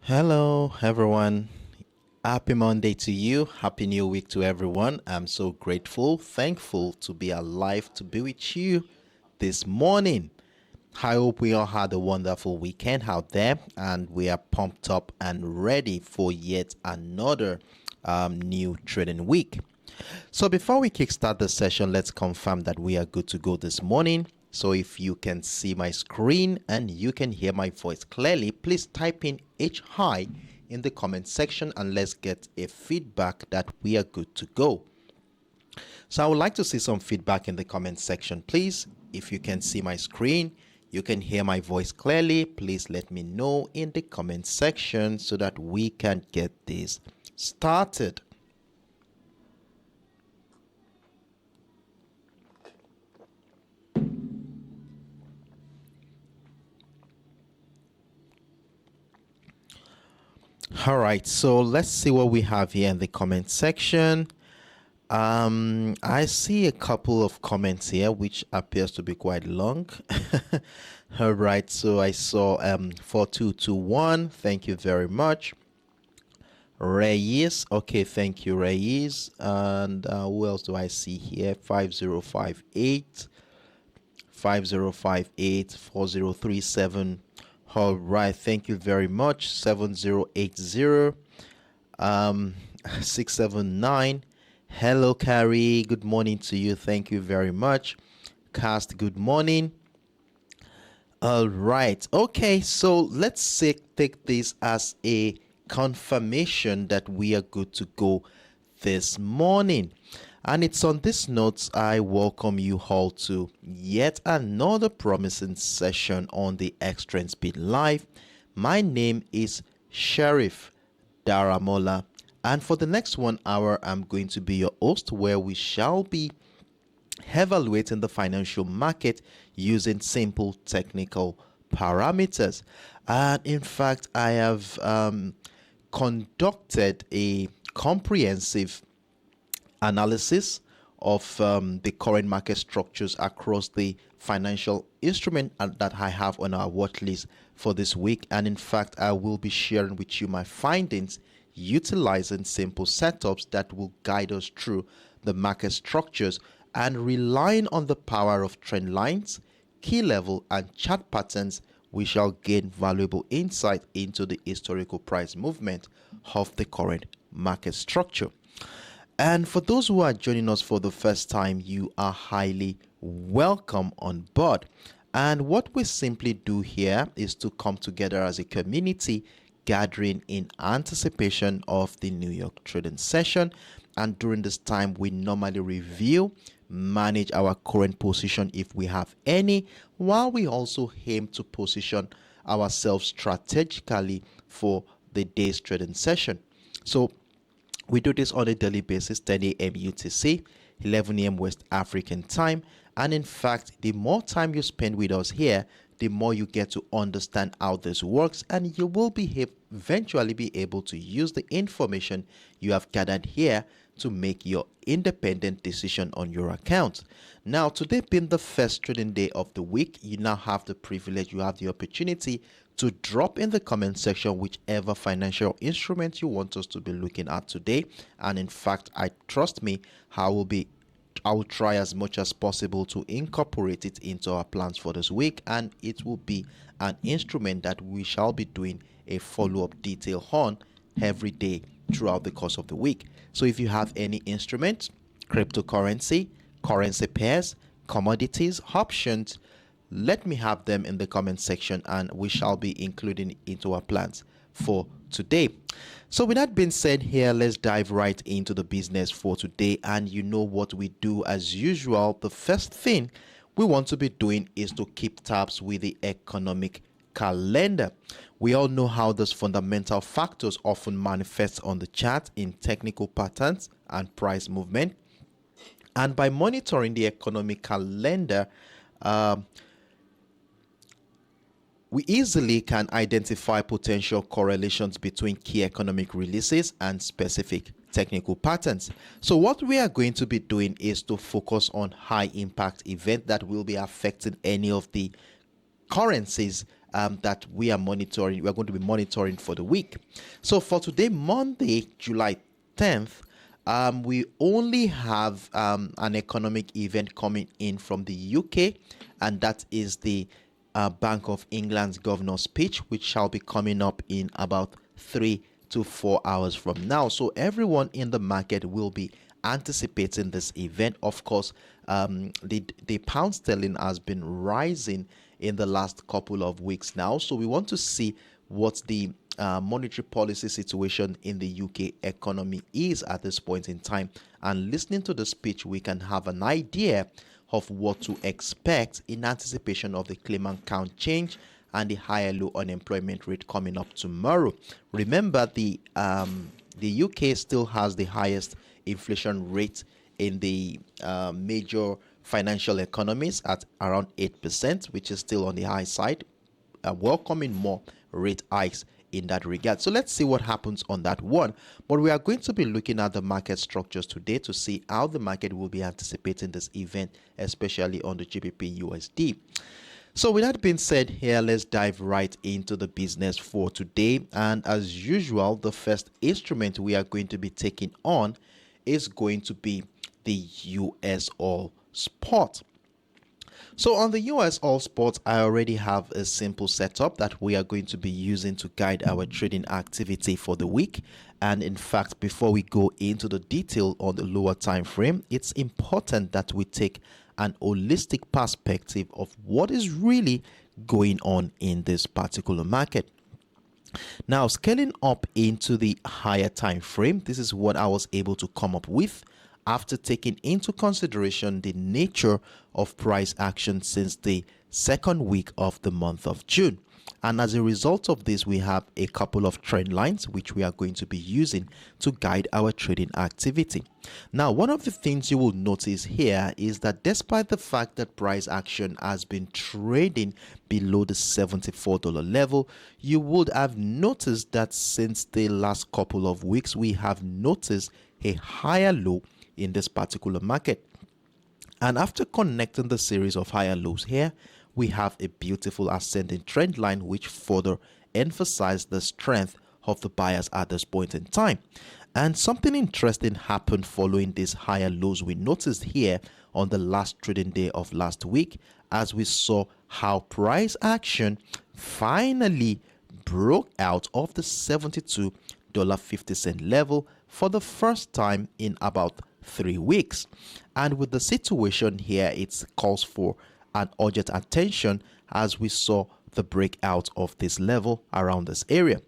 Hello, everyone. Happy Monday to you. Happy New Week to everyone. I'm so grateful, thankful to be alive to be with you this morning. I hope we all had a wonderful weekend out there and we are pumped up and ready for yet another new trading week. So before we kickstart the session, let's confirm that we are good to go this morning. So if you can see my screen and you can hear my voice clearly, please type in H high in the comment section and let's get a feedback that we are good to go. So I would like to see some feedback in the comment section, please. If you can see my screen, you can hear my voice clearly, please let me know in the comment section so that we can get this started. All right, so let's see what we have here in the comment section. I see a couple of comments here, which appears to be quite long. All right, so I saw 4221. Thank you very much. Reyes, okay, thank you, Reyes. And who else do I see here? 5058, 5058, 4037. All right, thank you very much. 7080, 679. Hello, Carrie. Good morning to you. Thank you very much. Cast, good morning. All right. Okay, so let's take this as a confirmation that we are good to go this morning. And it's on this note I welcome you all to yet another promising session on the Xtrendspeed Live. My name is Sheriff Daramola, and for the next 1 hour I'm going to be your host, where we shall be evaluating the financial market using simple technical parameters. And in fact, I have conducted a comprehensive analysis of the current market structures across the financial instrument that I have on our watch list for this week. And in fact, I will be sharing with you my findings utilizing simple setups that will guide us through the market structures and relying on the power of trend lines, key level, and chart patterns. We shall gain valuable insight into the historical price movement of the current market structure. And for those who are joining us for the first time, you are highly welcome on board. And what we simply do here is to come together as a community, gathering in anticipation of the New York trading session. And during this time, we normally review, manage our current position if we have any, while we also aim to position ourselves strategically for the day's trading session. So we do this on a daily basis, 10 a.m. UTC, 11 a.m. West African time. And in fact, the more time you spend with us here, the more you get to understand how this works, and you will eventually be able to use the information you have gathered here to make your independent decision on your account. Now, today being the first trading day of the week, you now have the privilege, you have the opportunity to drop in the comment section whichever financial instrument you want us to be looking at today. And in fact, trust me, I will try as much as possible to incorporate it into our plans for this week, and it will be an instrument that we shall be doing a follow-up detail on every day throughout the course of the week. So if you have any instrument, cryptocurrency, currency pairs, commodities, options, let me have them in the comment section and we shall be including into our plans for today. So with that being said here, let's dive right into the business for today. And you know what we do as usual. The first thing we want to be doing is to keep tabs with the economic calendar. We all know how those fundamental factors often manifest on the chart in technical patterns and price movement. And by monitoring the economic calendar, we easily can identify potential correlations between key economic releases and specific technical patterns. So what we are going to be doing is to focus on high impact events that will be affecting any of the currencies that we are monitoring. We are going to be monitoring for the week. So for today, Monday, July 10th, we only have an economic event coming in from the UK, and that is the Bank of England's governor's speech, which shall be coming up in about 3 to 4 hours from now. So everyone in the market will be anticipating this event. Of course, the pound sterling has been rising in the last couple of weeks now. So we want to see what the monetary policy situation in the UK economy is at this point in time. And listening to the speech, we can have an idea of what to expect in anticipation of the claimant count change and the higher low unemployment rate coming up tomorrow. Remember, the UK still has the highest inflation rate in the major financial economies at around 8%, which is still on the high side, welcoming more rate hikes in that regard. So let's see what happens on that one. But we are going to be looking at the market structures today to see how the market will be anticipating this event, especially on the GBPUSD. So with that being said, here let's dive right into the business for today. And as usual, the first instrument we are going to be taking on is going to be the US All Spot. So on the US All Spot, I already have a simple setup that we are going to be using to guide our trading activity for the week. And in fact, before we go into the detail on the lower time frame, it's important that we take an holistic perspective of what is really going on in this particular market. Now, scaling up into the higher time frame, this is what I was able to come up with after taking into consideration the nature of price action since the second week of the month of June. And as a result of this, we have a couple of trend lines which we are going to be using to guide our trading activity. Now, one of the things you will notice here is that despite the fact that price action has been trading below the $74 level, you would have noticed that since the last couple of weeks, we have noticed a higher low in this particular market. And after connecting the series of higher lows here, we have a beautiful ascending trend line which further emphasizes the strength of the buyers at this point in time. And something interesting happened following these higher lows we noticed here on the last trading day of last week, as we saw how price action finally broke out of the $72.50 level for the first time in about 3 weeks. And with the situation here, it calls for an urgent attention as we saw the breakout of this level around this area.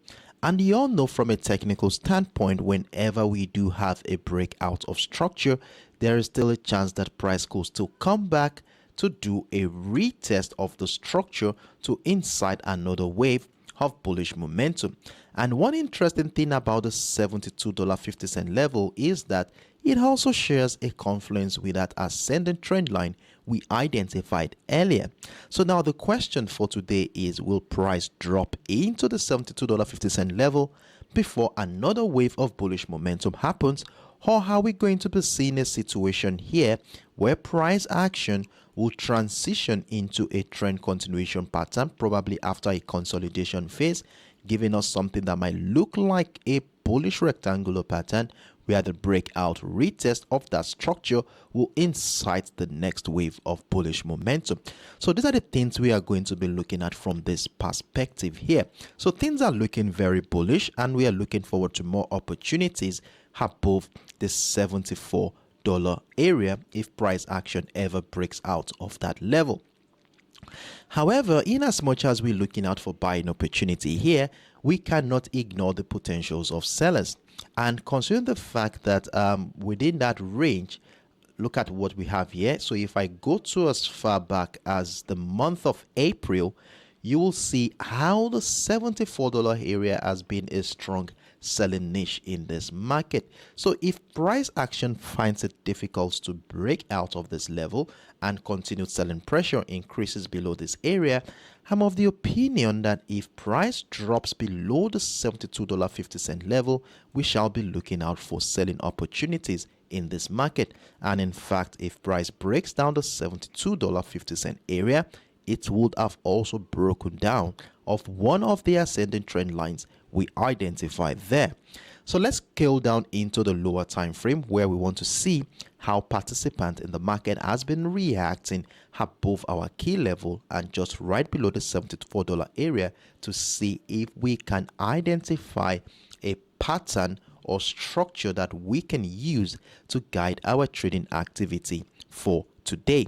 And you all know from a technical standpoint, whenever we do have a breakout of structure, there is still a chance that price could still come back to do a retest of the structure to incite another wave of bullish momentum. And one interesting thing about the $72.50 level is that it also shares a confluence with that ascending trend line we identified earlier. So now the question for today is, will price drop into the $72.50 level before another wave of bullish momentum happens, or are we going to be seeing a situation here where price action will transition into a trend continuation pattern, probably after a consolidation phase, giving us something that might look like a bullish rectangular pattern where the breakout retest of that structure will incite the next wave of bullish momentum. So these are the things we are going to be looking at from this perspective here. So things are looking very bullish, and we are looking forward to more opportunities above the $74 area if price action ever breaks out of that level. However, in as much as we're looking out for buying opportunity here, we cannot ignore the potentials of sellers. And considering the fact that within that range, look at what we have here. So if I go to as far back as the month of April, you will see how the $74 area has been a strong selling niche in this market. So if price action finds it difficult to break out of this level and continued selling pressure increases below this area, I'm of the opinion that if price drops below the $72.50 level, we shall be looking out for selling opportunities in this market. And in fact, if price breaks down the $72.50 area, it would have also broken down of one of the ascending trend lines we identified there. So let's scale down into the lower time frame where we want to see how participant in the market has been reacting above our key level and just right below the $74 area to see if we can identify a pattern or structure that we can use to guide our trading activity for today.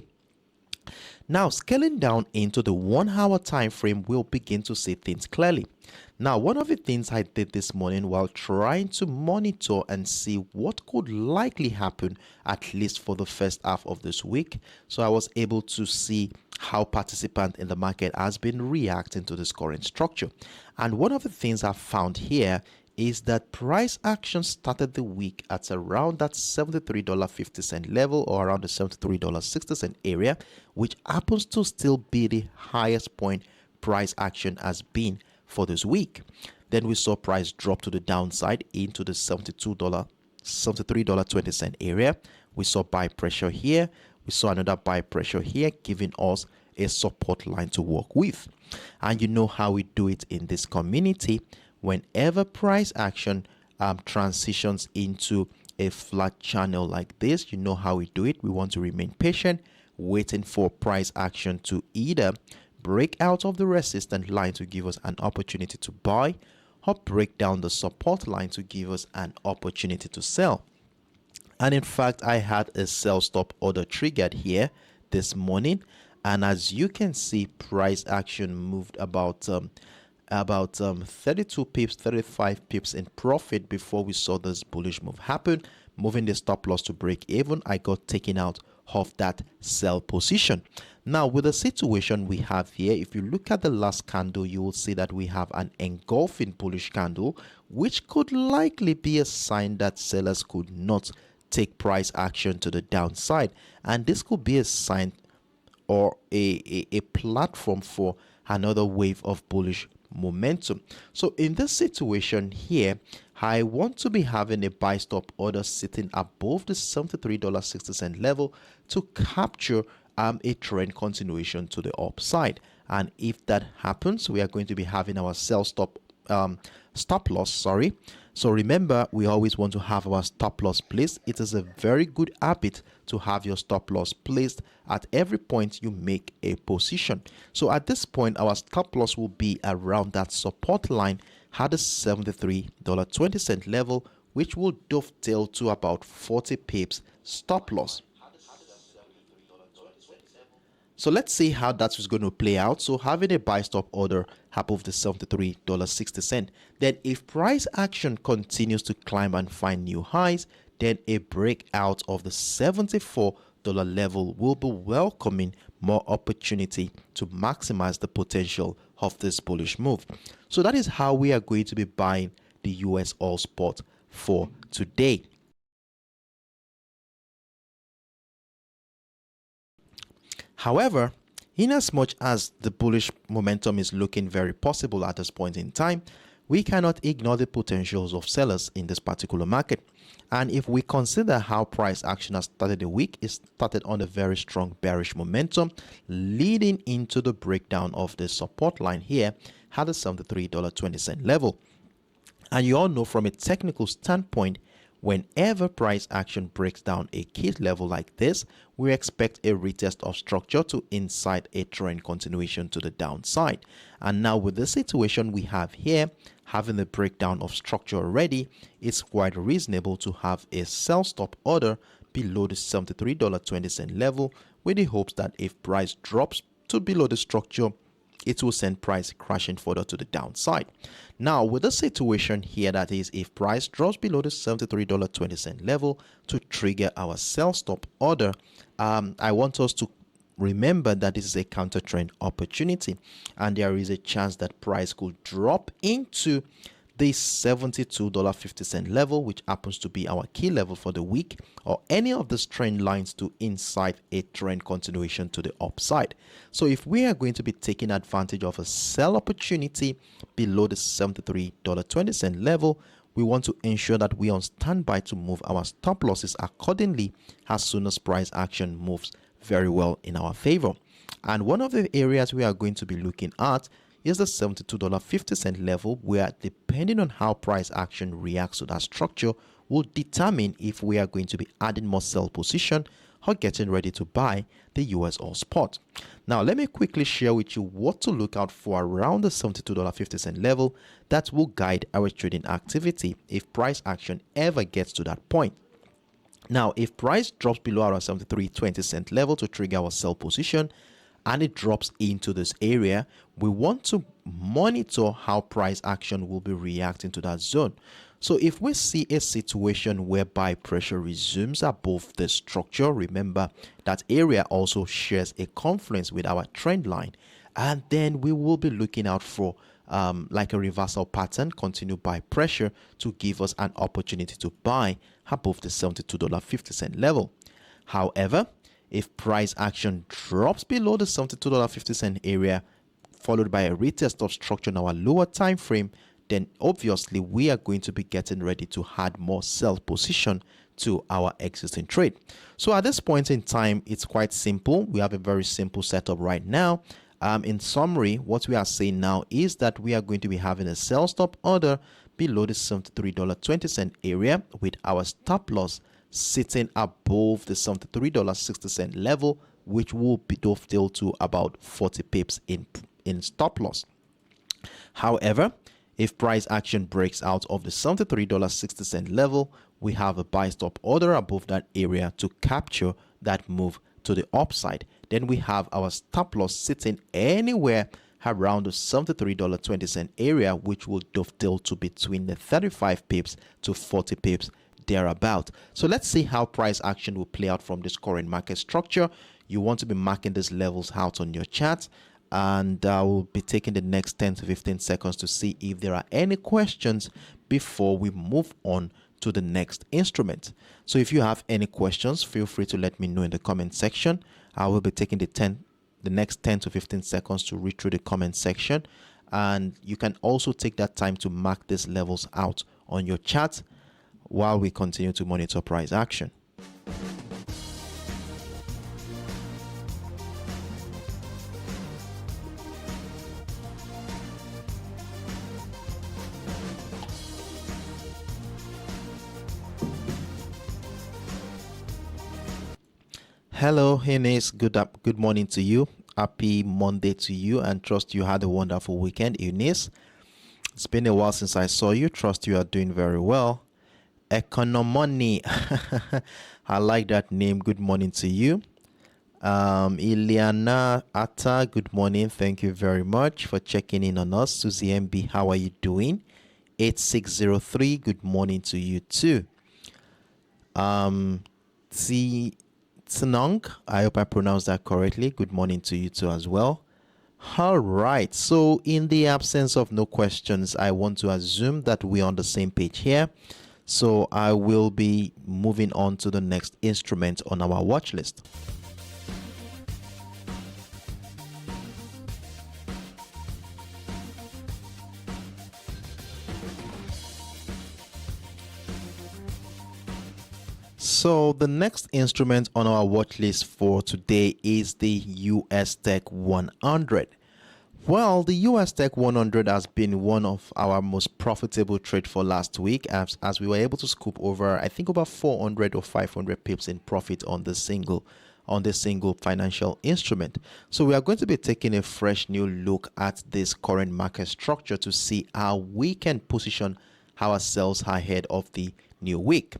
Now, scaling down into the 1 hour time frame, we'll begin to see things clearly. Now, one of the things I did this morning while trying to monitor and see what could likely happen, at least for the first half of this week, so I was able to see how participant in the market has been reacting to this current structure. And one of the things I found here is that price action started the week at around that $73.50 level or around the $73.60 area, which happens to still be the highest point price action has been for this week. Then we saw price drop to the downside into the $73.20 area. We saw buy pressure here. We saw another buy pressure here, giving us a support line to work with. And you know how we do it in this community. Whenever price action transitions into a flat channel like this, you know how we do it. We want to remain patient, waiting for price action to either break out of the resistance line to give us an opportunity to buy or break down the support line to give us an opportunity to sell. And in fact, I had a sell stop order triggered here this morning. And as you can see, price action moved about 32 pips, 35 pips in profit before we saw this bullish move happen, moving the stop loss to break even. I got taken out of that sell position. Now, with the situation we have here, if you look at the last candle, you will see that we have an engulfing bullish candle, which could likely be a sign that sellers could not take price action to the downside. And this could be a sign or a platform for another wave of bullish momentum. So in this situation here, I want to be having a buy stop order sitting above the $73.60 level to capture a trend continuation to the upside. And if that happens, we are going to be having our sell stop loss. So remember, we always want to have our stop loss placed. It is a very good habit to have your stop loss placed at every point you make a position. So at this point, our stop loss will be around that support line at the $73.20 level, which will dovetail to about 40 pips stop loss. So let's see how that is going to play out. So having a buy stop order above the $73.60. Then if price action continues to climb and find new highs, then a breakout of the $74 level will be welcoming more opportunity to maximize the potential of this bullish move. So that is how we are going to be buying the US All Spot for today. However, in as much as the bullish momentum is looking very possible at this point in time, we cannot ignore the potentials of sellers in this particular market. And if we consider how price action has started the week, it started on a very strong bearish momentum, leading into the breakdown of the support line here at the $73.20 level. And you all know from a technical standpoint, whenever price action breaks down a key level like this, we expect a retest of structure to incite a trend continuation to the downside. And now with the situation we have here, having the breakdown of structure already, it's quite reasonable to have a sell stop order below the $73.20 level with the hopes that if price drops to below the structure, it will send price crashing further to the downside. Now, with the situation here, that is, if price drops below the $73.20 level to trigger our sell stop order, I want us to remember that this is a counter trend opportunity, and there is a chance that price could drop into the $72.50 level, which happens to be our key level for the week, or any of these trend lines to incite a trend continuation to the upside. So if we are going to be taking advantage of a sell opportunity below the $73.20 level, we want to ensure that we are on standby to move our stop losses accordingly as soon as price action moves very well in our favor. And one of the areas we are going to be looking at is the $72.50 level, where depending on how price action reacts to that structure will determine if we are going to be adding more sell position or getting ready to buy the US All Spot. Now, let me quickly share with you what to look out for around the $72.50 level that will guide our trading activity if price action ever gets to that point. Now, if price drops below our 73.20 level to trigger our sell position and it drops into this area, we want to monitor how price action will be reacting to that zone. So if we see a situation whereby pressure resumes above the structure, remember that area also shares a confluence with our trend line, and then we will be looking out for like a reversal pattern continued by pressure to give us an opportunity to buy above the $72.50 level. However, if price action drops below the $72.50 area, followed by a retest of structure in our lower time frame, then obviously we are going to be getting ready to add more sell position to our existing trade. So at this point in time, it's quite simple. We have a very simple setup right now. In summary, what we are saying now is that we are going to be having a sell stop order below the $73.20 area, with our stop loss sitting above the $73.60 level, which will be dovetailed to about 40 pips in stop loss. However, if price action breaks out of the $73.60 level, we have a buy stop order above that area to capture that move to the upside. Then we have our stop loss sitting anywhere around the $73.20 area, which will dovetail to between the 35 pips to 40 pips thereabout. So let's see how price action will play out from this current market structure. You want to be marking these levels out on your chart, and I will be taking the next 10 to 15 seconds to see if there are any questions before we move on to the next instrument. So if you have any questions, feel free to let me know in the comment section. I will be taking the next 10 to 15 seconds to read through the comment section, and you can also take that time to mark these levels out on your chart while we continue to monitor price action. Hello, Eunice. Good morning to you. Happy Monday to you, and trust you had a wonderful weekend, Eunice. It's been a while since I saw you. Trust you are doing very well. Economoni. I like that name. Good morning to you. Ileana Atta, good morning. Thank you very much for checking in on us. Susie MB, how are you doing? 8603, good morning to you too. Tsinong, I hope I pronounced that correctly. Good morning to you too as well. All right, so in the absence of no questions, I want to assume that we're on the same page here. So I will be moving on to the next instrument on our watch list. So the next instrument on our watch list for today is the USTech100. Well, the USTech100 has been one of our most profitable trade for last week, as we were able to scoop over, I think, about 400 or 500 pips in profit on this single financial instrument. So we are going to be taking a fresh new look at this current market structure to see how we can position ourselves ahead of the new week.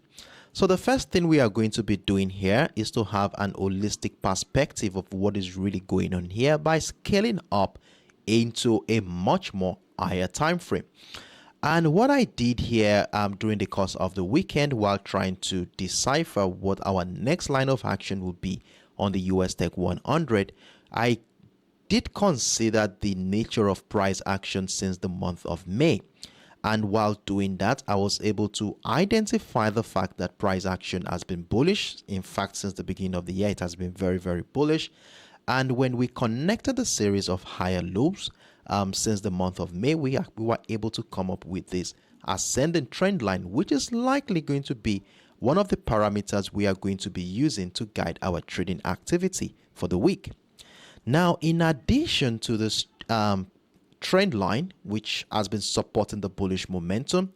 So the first thing we are going to be doing here is to have an holistic perspective of what is really going on here by scaling up into a much more higher time frame. And what I did here during the course of the weekend while trying to decipher what our next line of action would be on the USTech100, I did consider the nature of price action since the month of May. And while doing that, I was able to identify the fact that price action has been bullish. In fact, since the beginning of the year, it has been very, very bullish. And when we connected a series of higher lows since the month of May, we were able to come up with this ascending trend line, which is likely going to be one of the parameters we are going to be using to guide our trading activity for the week. Now, in addition to this trend line, which has been supporting the bullish momentum.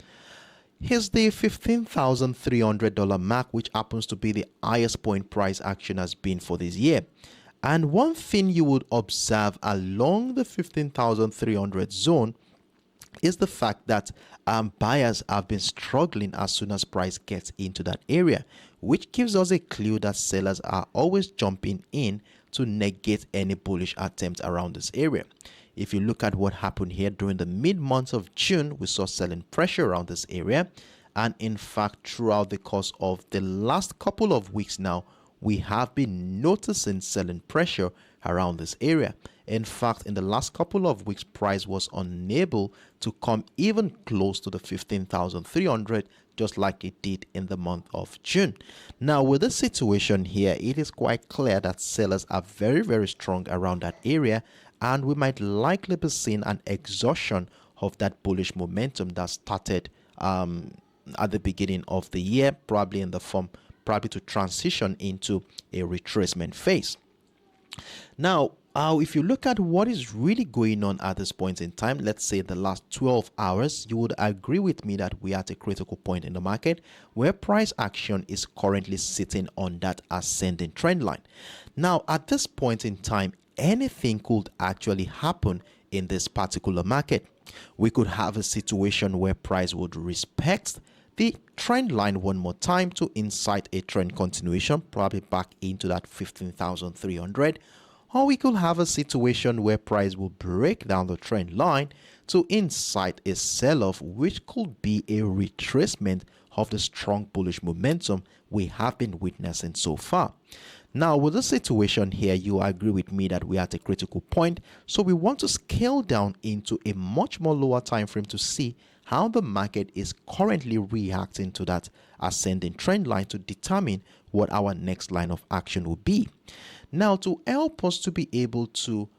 Here's the $15,300 mark, which happens to be the highest point price action has been for this year. And one thing you would observe along the 15,300 zone is the fact that buyers have been struggling as soon as price gets into that area, which gives us a clue that sellers are always jumping in to negate any bullish attempt around this area. If you look at what happened here during the mid-month of June, we saw selling pressure around this area. And in fact, throughout the course of the last couple of weeks now, we have been noticing selling pressure around this area. In fact, in the last couple of weeks, price was unable to come even close to the 15,300, just like it did in the month of June. Now, with this situation here, it is quite clear that sellers are very, very strong around that area, and we might likely be seeing an exhaustion of that bullish momentum that started at the beginning of the year, probably to transition into a retracement phase. Now, if you look at what is really going on at this point in time, let's say the last 12 hours, you would agree with me that we are at a critical point in the market where price action is currently sitting on that ascending trend line. Now, at this point in time, anything could actually happen in this particular market. We could have a situation where price would respect the trend line one more time to incite a trend continuation, probably back into that 15,300. Or we could have a situation where price will break down the trend line to incite a sell-off, which could be a retracement of the strong bullish momentum we have been witnessing so far. Now, with the situation here, you agree with me that we are at a critical point, so we want to scale down into a much more lower time frame to see how the market is currently reacting to that ascending trend line to determine what our next line of action will be. Now, to help us to be able to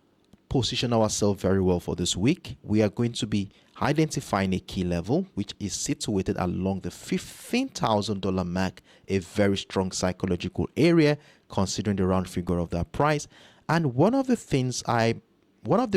position ourselves very well for this week, we are going to be identifying a key level which is situated along the $15,000 mark, a very strong psychological area considering the round figure of that price. And one of the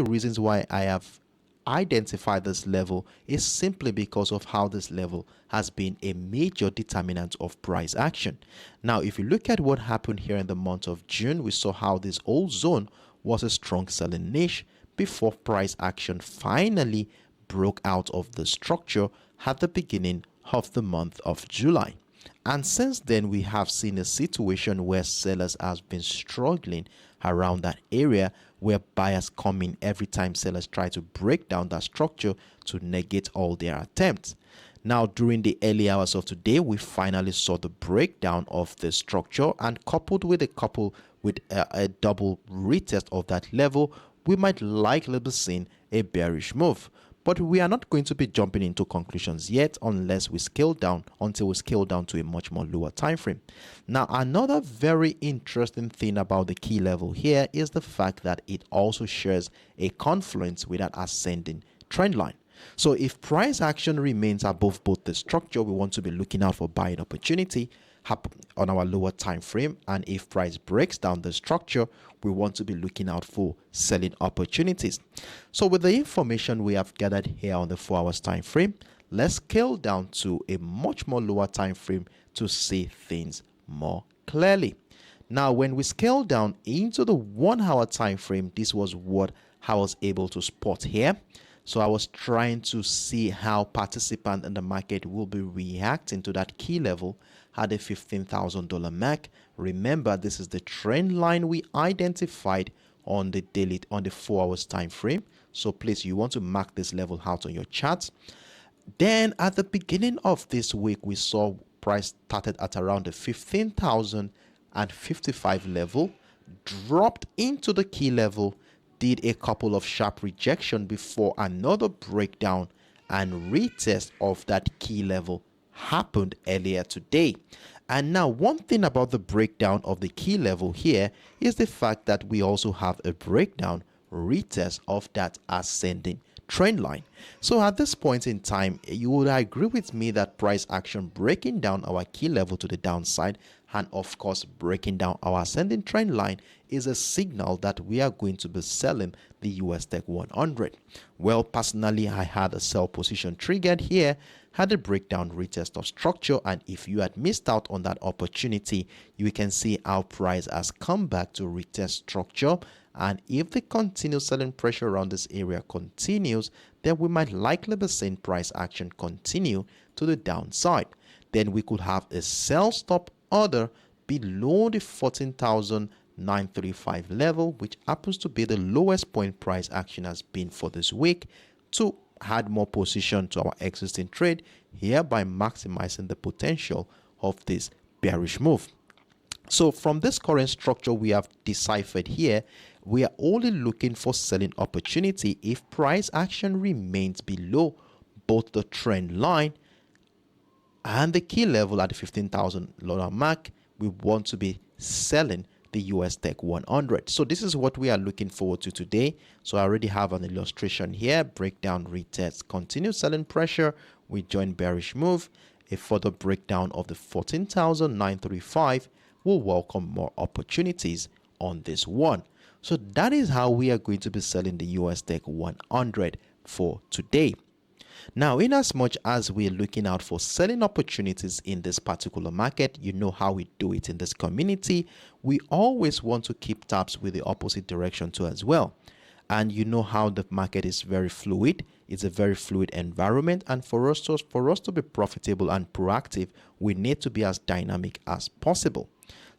reasons why I have identified this level is simply because of how this level has been a major determinant of price action. Now, if you look at what happened here in the month of June, we saw how this whole zone was a strong selling niche before price action finally broke out of the structure at the beginning of the month of July. And since then, we have seen a situation where sellers have been struggling around that area, where buyers come in every time sellers try to break down that structure to negate all their attempts. Now, during the early hours of today, we finally saw the breakdown of the structure, and coupled with a double retest of that level, we might likely be seeing a bearish move. But we are not going to be jumping into conclusions yet until we scale down to a much more lower time frame. Now, another very interesting thing about the key level here is the fact that it also shares a confluence with that ascending trend line. So if price action remains above both the structure, we want to be looking out for buying opportunity on our lower time frame, and if price breaks down the structure, we want to be looking out for selling opportunities. So with the information we have gathered here on the 4 hours time frame, let's scale down to a much more lower time frame to see things more clearly. Now, when we scale down into the 1 hour time frame, this was what I was able to spot here. So I was trying to see how participants in the market will be reacting to that key level at the $15,000 mark. Remember, this is the trend line we identified on the 4 hours time frame. So please, you want to mark this level out on your charts. Then at the beginning of this week, we saw price started at around the 15,055 level, dropped into the key level, did a couple of sharp rejection before another breakdown and retest of that key level happened earlier today. And now, one thing about the breakdown of the key level here is the fact that we also have a breakdown retest of that ascending trend line. So at this point in time, you would agree with me that price action breaking down our key level to the downside and of course breaking down our ascending trend line is a signal that we are going to be selling the USTech 100. Well, personally, I had a sell position triggered here, had a breakdown retest of structure, and if you had missed out on that opportunity, you can see how price has come back to retest structure. And if the continued selling pressure around this area continues, then we might likely be seeing price action continue to the downside. Then we could have a sell stop order below the 14,935 level, which happens to be the lowest point price action has been for this week, to add more position to our existing trade, hereby maximizing the potential of this bearish move. So from this current structure we have deciphered here, we are only looking for selling opportunity if price action remains below both the trend line and the key level at the $15,000 mark. We want to be selling the USTech 100. So this is what we are looking forward to today. So I already have an illustration here: breakdown, retest, continued selling pressure, we join bearish move, a further breakdown of the 14,935 will welcome more opportunities on this one. So that is how we are going to be selling the USTech 100 for today. Now, in as much as we're looking out for selling opportunities in this particular market, you know how we do it in this community. We always want to keep tabs with the opposite direction too as well. And you know how the market is very fluid. It's a very fluid environment, and for us to be profitable and proactive, we need to be as dynamic as possible.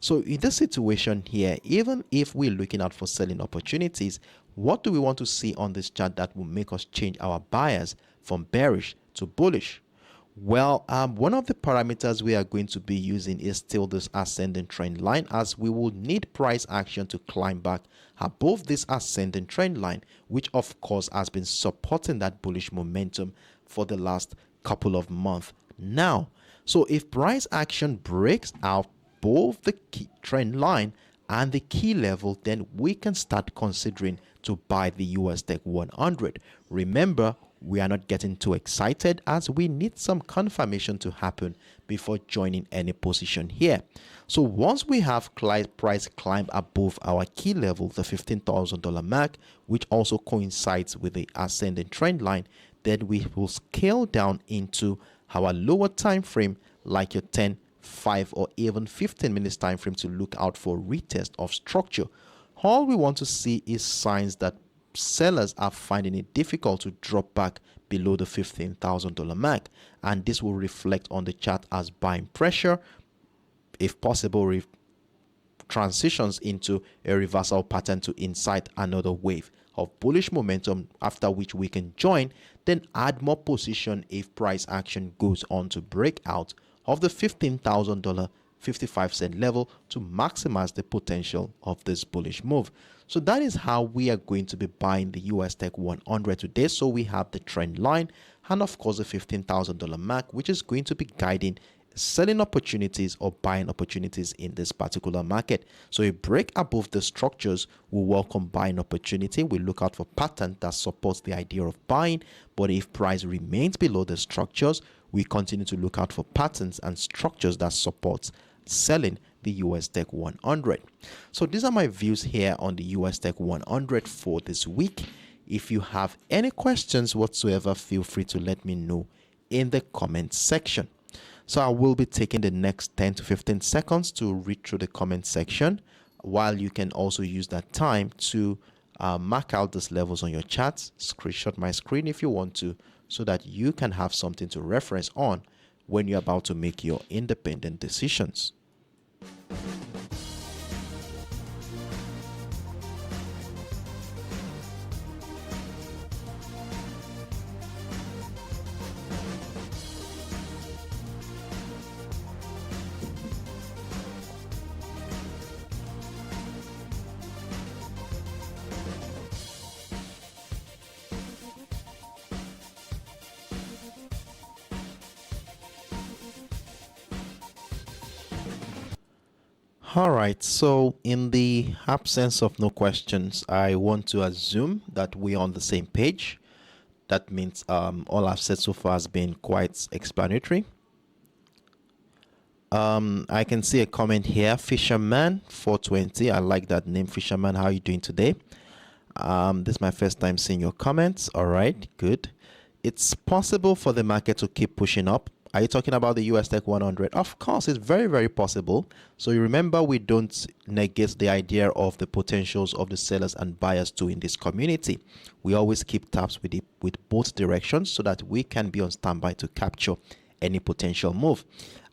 So in this situation here, even if we're looking out for selling opportunities, what do we want to see on this chart that will make us change our bias from bearish to bullish? Well, one of the parameters we are going to be using is still this ascending trend line, as we will need price action to climb back above this ascending trend line, which of course has been supporting that bullish momentum for the last couple of months now. So if price action breaks out above the key trend line and the key level, then we can start considering to buy the USTech 100. Remember, we are not getting too excited, as we need some confirmation to happen before joining any position here. So once we have price climb above our key level, the $15,000 mark, which also coincides with the ascending trend line, then we will scale down into our lower time frame, like your 10, 5 or even 15 minutes time frame, to look out for retest of structure. All we want to see is signs that sellers are finding it difficult to drop back below the $15,000 mark, and this will reflect on the chart as buying pressure, if possible transitions into a reversal pattern to incite another wave of bullish momentum, after which we can join, then add more position if price action goes on to break out of the $15,000 55-cent level to maximize the potential of this bullish move. So that is how we are going to be buying the USTech 100 today. So we have the trend line and of course the $15,000 mark, which is going to be guiding selling opportunities or buying opportunities in this particular market. So a break above the structures will welcome buying opportunity. We look out for pattern that supports the idea of buying, but if price remains below the structures, we continue to look out for patterns and structures that supports selling the USTech 100. So these are my views here on the USTech 100 for this week. If you have any questions whatsoever, feel free to let me know in the comment section. So I will be taking the next 10 to 15 seconds to read through the comment section, while you can also use that time to mark out these levels on your charts, screenshot my screen if you want to, so that you can have something to reference on when you're about to make your independent decisions. All right, so in the absence of no questions, I want to assume that we're on the same page. That means all I've said so far has been quite explanatory. I can see a comment here, Fisherman 420. I like that name, Fisherman. How are you doing today? This is my first time seeing your comments. All right, good. It's possible for the market to keep pushing up. Are you talking about the USTech 100? Of course, it's very, very possible. So you remember, we don't negate the idea of the potentials of the sellers and buyers too in this community. We always keep tabs with both directions so that we can be on standby to capture any potential move.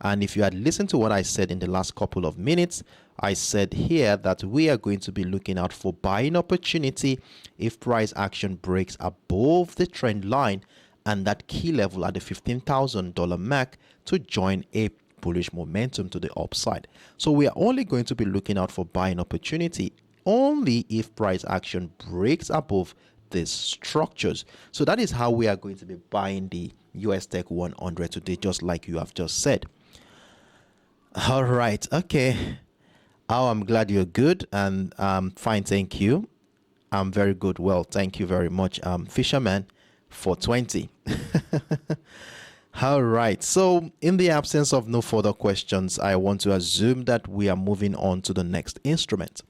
And if you had listened to what I said in the last couple of minutes, I said here that we are going to be looking out for buying opportunity if price action breaks above the trend line and that key level at the $15,000 mark to join a bullish momentum to the upside. So we are only going to be looking out for buying opportunity only if price action breaks above these structures. So that is how we are going to be buying the USTech 100 today, just like you have just said. All right, okay. Oh, I'm glad you're good, and fine, thank you. I'm very good. Well, thank you very much, Fisherman 420. All right, so in the absence of no further questions, I want to assume that we are moving on to the next instrument.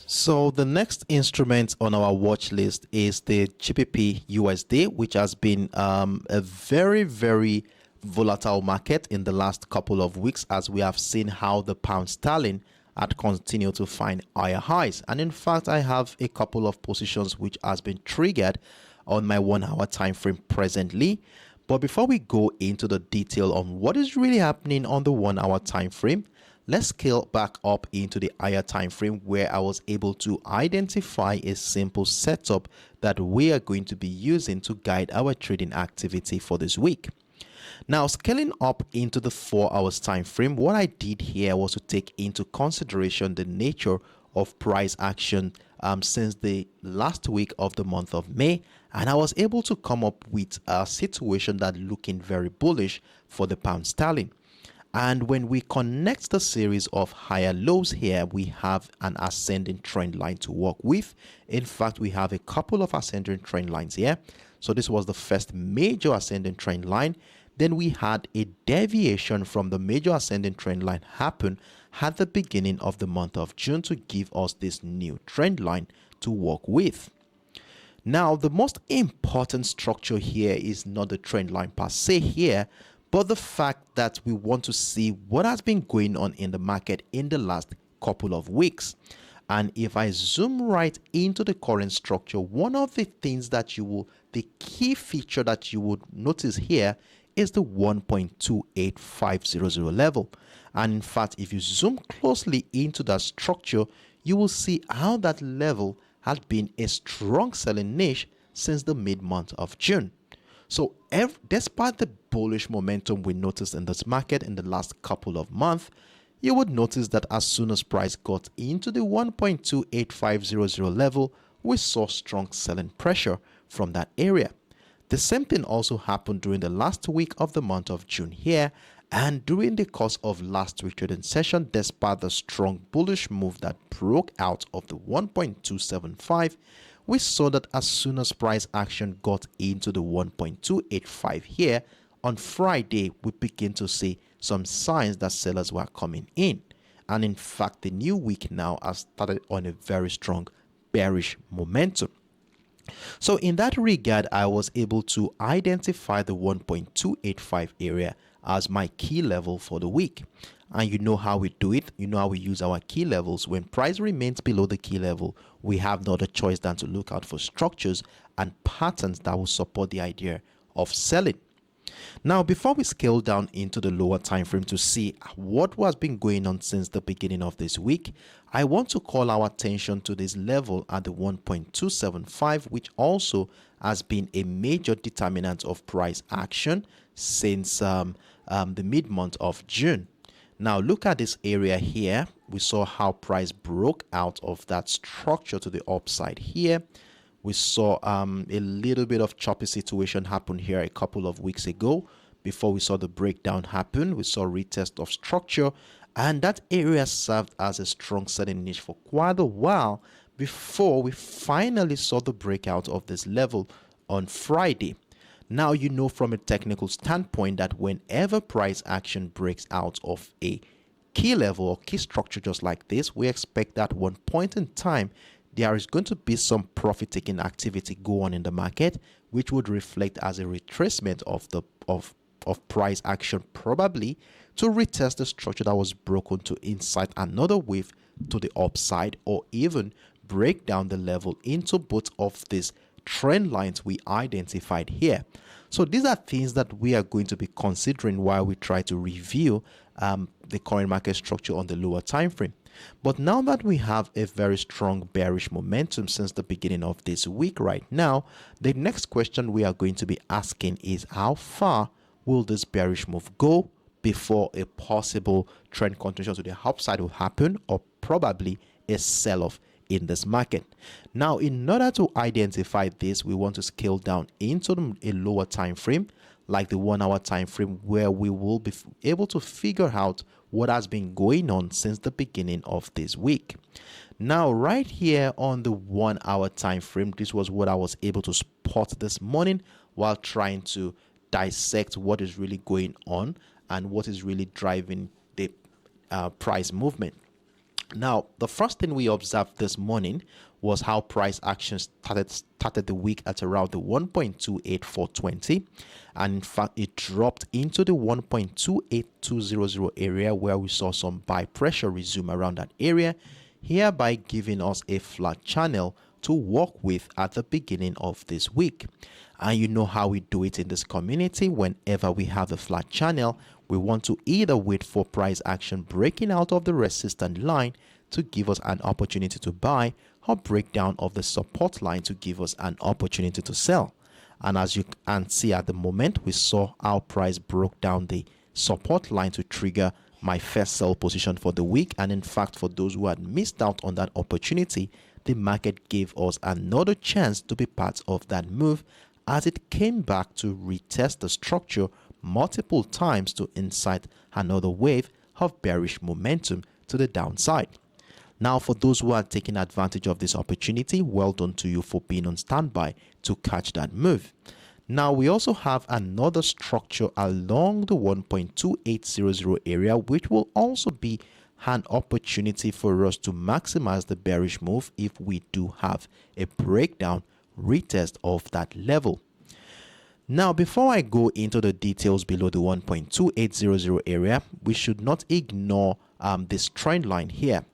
So the next instrument on our watch list is the GBPUSD, which has been a very, very volatile market in the last couple of weeks, as we have seen how the pound sterling had continued to find higher highs. And in fact, I have a couple of positions which has been triggered on my 1 hour time frame presently. But before we go into the detail on what is really happening on the 1 hour time frame, let's scale back up into the higher time frame, where I was able to identify a simple setup that we are going to be using to guide our trading activity for this week. Now, scaling up into the 4 hours time frame, what I did here was to take into consideration the nature of price action since the last week of the month of May, and I was able to come up with a situation that looking very bullish for the pound sterling. And when we connect the series of higher lows here, we have an ascending trend line to work with. In fact, we have a couple of ascending trend lines here. So this was the first major ascending trend line. Then we had a deviation from the major ascending trend line happen at the beginning of the month of June to give us this new trend line to work with. Now, the most important structure here is not the trend line per se here, but the fact that we want to see what has been going on in the market in the last couple of weeks. And if I zoom right into the current structure, one of the things that the key feature that you would notice here is the 1.28500 level. And in fact, if you zoom closely into that structure, you will see how that level has been a strong selling niche since the mid-month of June. So despite the bullish momentum we noticed in this market in the last couple of months, you would notice that as soon as price got into the 1.28500 level, we saw strong selling pressure from that area. The same thing also happened during the last week of the month of June here, and during the course of last week's trading session, despite the strong bullish move that broke out of the 1.275, we saw that as soon as price action got into the 1.285 here, on Friday, we begin to see some signs that sellers were coming in. And in fact, the new week now has started on a very strong bearish momentum. So in that regard, I was able to identify the 1.285 area as my key level for the week. And you know how we do it. You know how we use our key levels. When price remains below the key level, we have no other choice than to look out for structures and patterns that will support the idea of selling. Now, before we scale down into the lower time frame to see what has been going on since the beginning of this week, I want to call our attention to this level at the 1.275, which also has been a major determinant of price action since the mid-month of June. Now, look at this area here. We saw how price broke out of that structure to the upside here. We saw a little bit of choppy situation happen here a couple of weeks ago. Before we saw the breakdown happen, we saw retest of structure, and that area served as a strong selling niche for quite a while before we finally saw the breakout of this level on Friday. Now, you know from a technical standpoint that whenever price action breaks out of a key level or key structure just like this, we expect that one point in time there is going to be some profit taking activity go on in the market, which would reflect as a retracement of the price action, probably to retest the structure that was broken to incite another wave to the upside, or even break down the level into both of these trend lines we identified here. So these are things that we are going to be considering while we try to review the current market structure on the lower time frame. But now that we have a very strong bearish momentum since the beginning of this week right now, the next question we are going to be asking is, how far will this bearish move go before a possible trend continuation to the upside will happen, or probably a sell-off in this market? Now, in order to identify this, we want to scale down into a lower time frame, like the 1 hour time frame, where we will be able to figure out what has been going on since the beginning of this week. Now, right here on the 1 hour time frame, this was what I was able to spot this morning while trying to dissect what is really going on and what is really driving the price movement. Now, the first thing we observed this morning was how price action started the week at around the 1.28420, and in fact it dropped into the 1.28200 area, where we saw some buy pressure resume around that area, hereby giving us a flat channel to work with at the beginning of this week. And you know how we do it in this community. Whenever we have a flat channel, we want to either wait for price action breaking out of the resistance line to give us an opportunity to buy, or breakdown of the support line to give us an opportunity to sell. And as you can see at the moment, we saw our price broke down the support line to trigger my first sell position for the week. And in fact, for those who had missed out on that opportunity, the market gave us another chance to be part of that move, as it came back to retest the structure multiple times to incite another wave of bearish momentum to the downside. Now, for those who are taking advantage of this opportunity, well done to you for being on standby to catch that move. Now, we also have another structure along the 1.2800 area, which will also be an opportunity for us to maximize the bearish move if we do have a breakdown retest of that level. Now, before I go into the details below the 1.2800 area, we should not ignore this trend line here.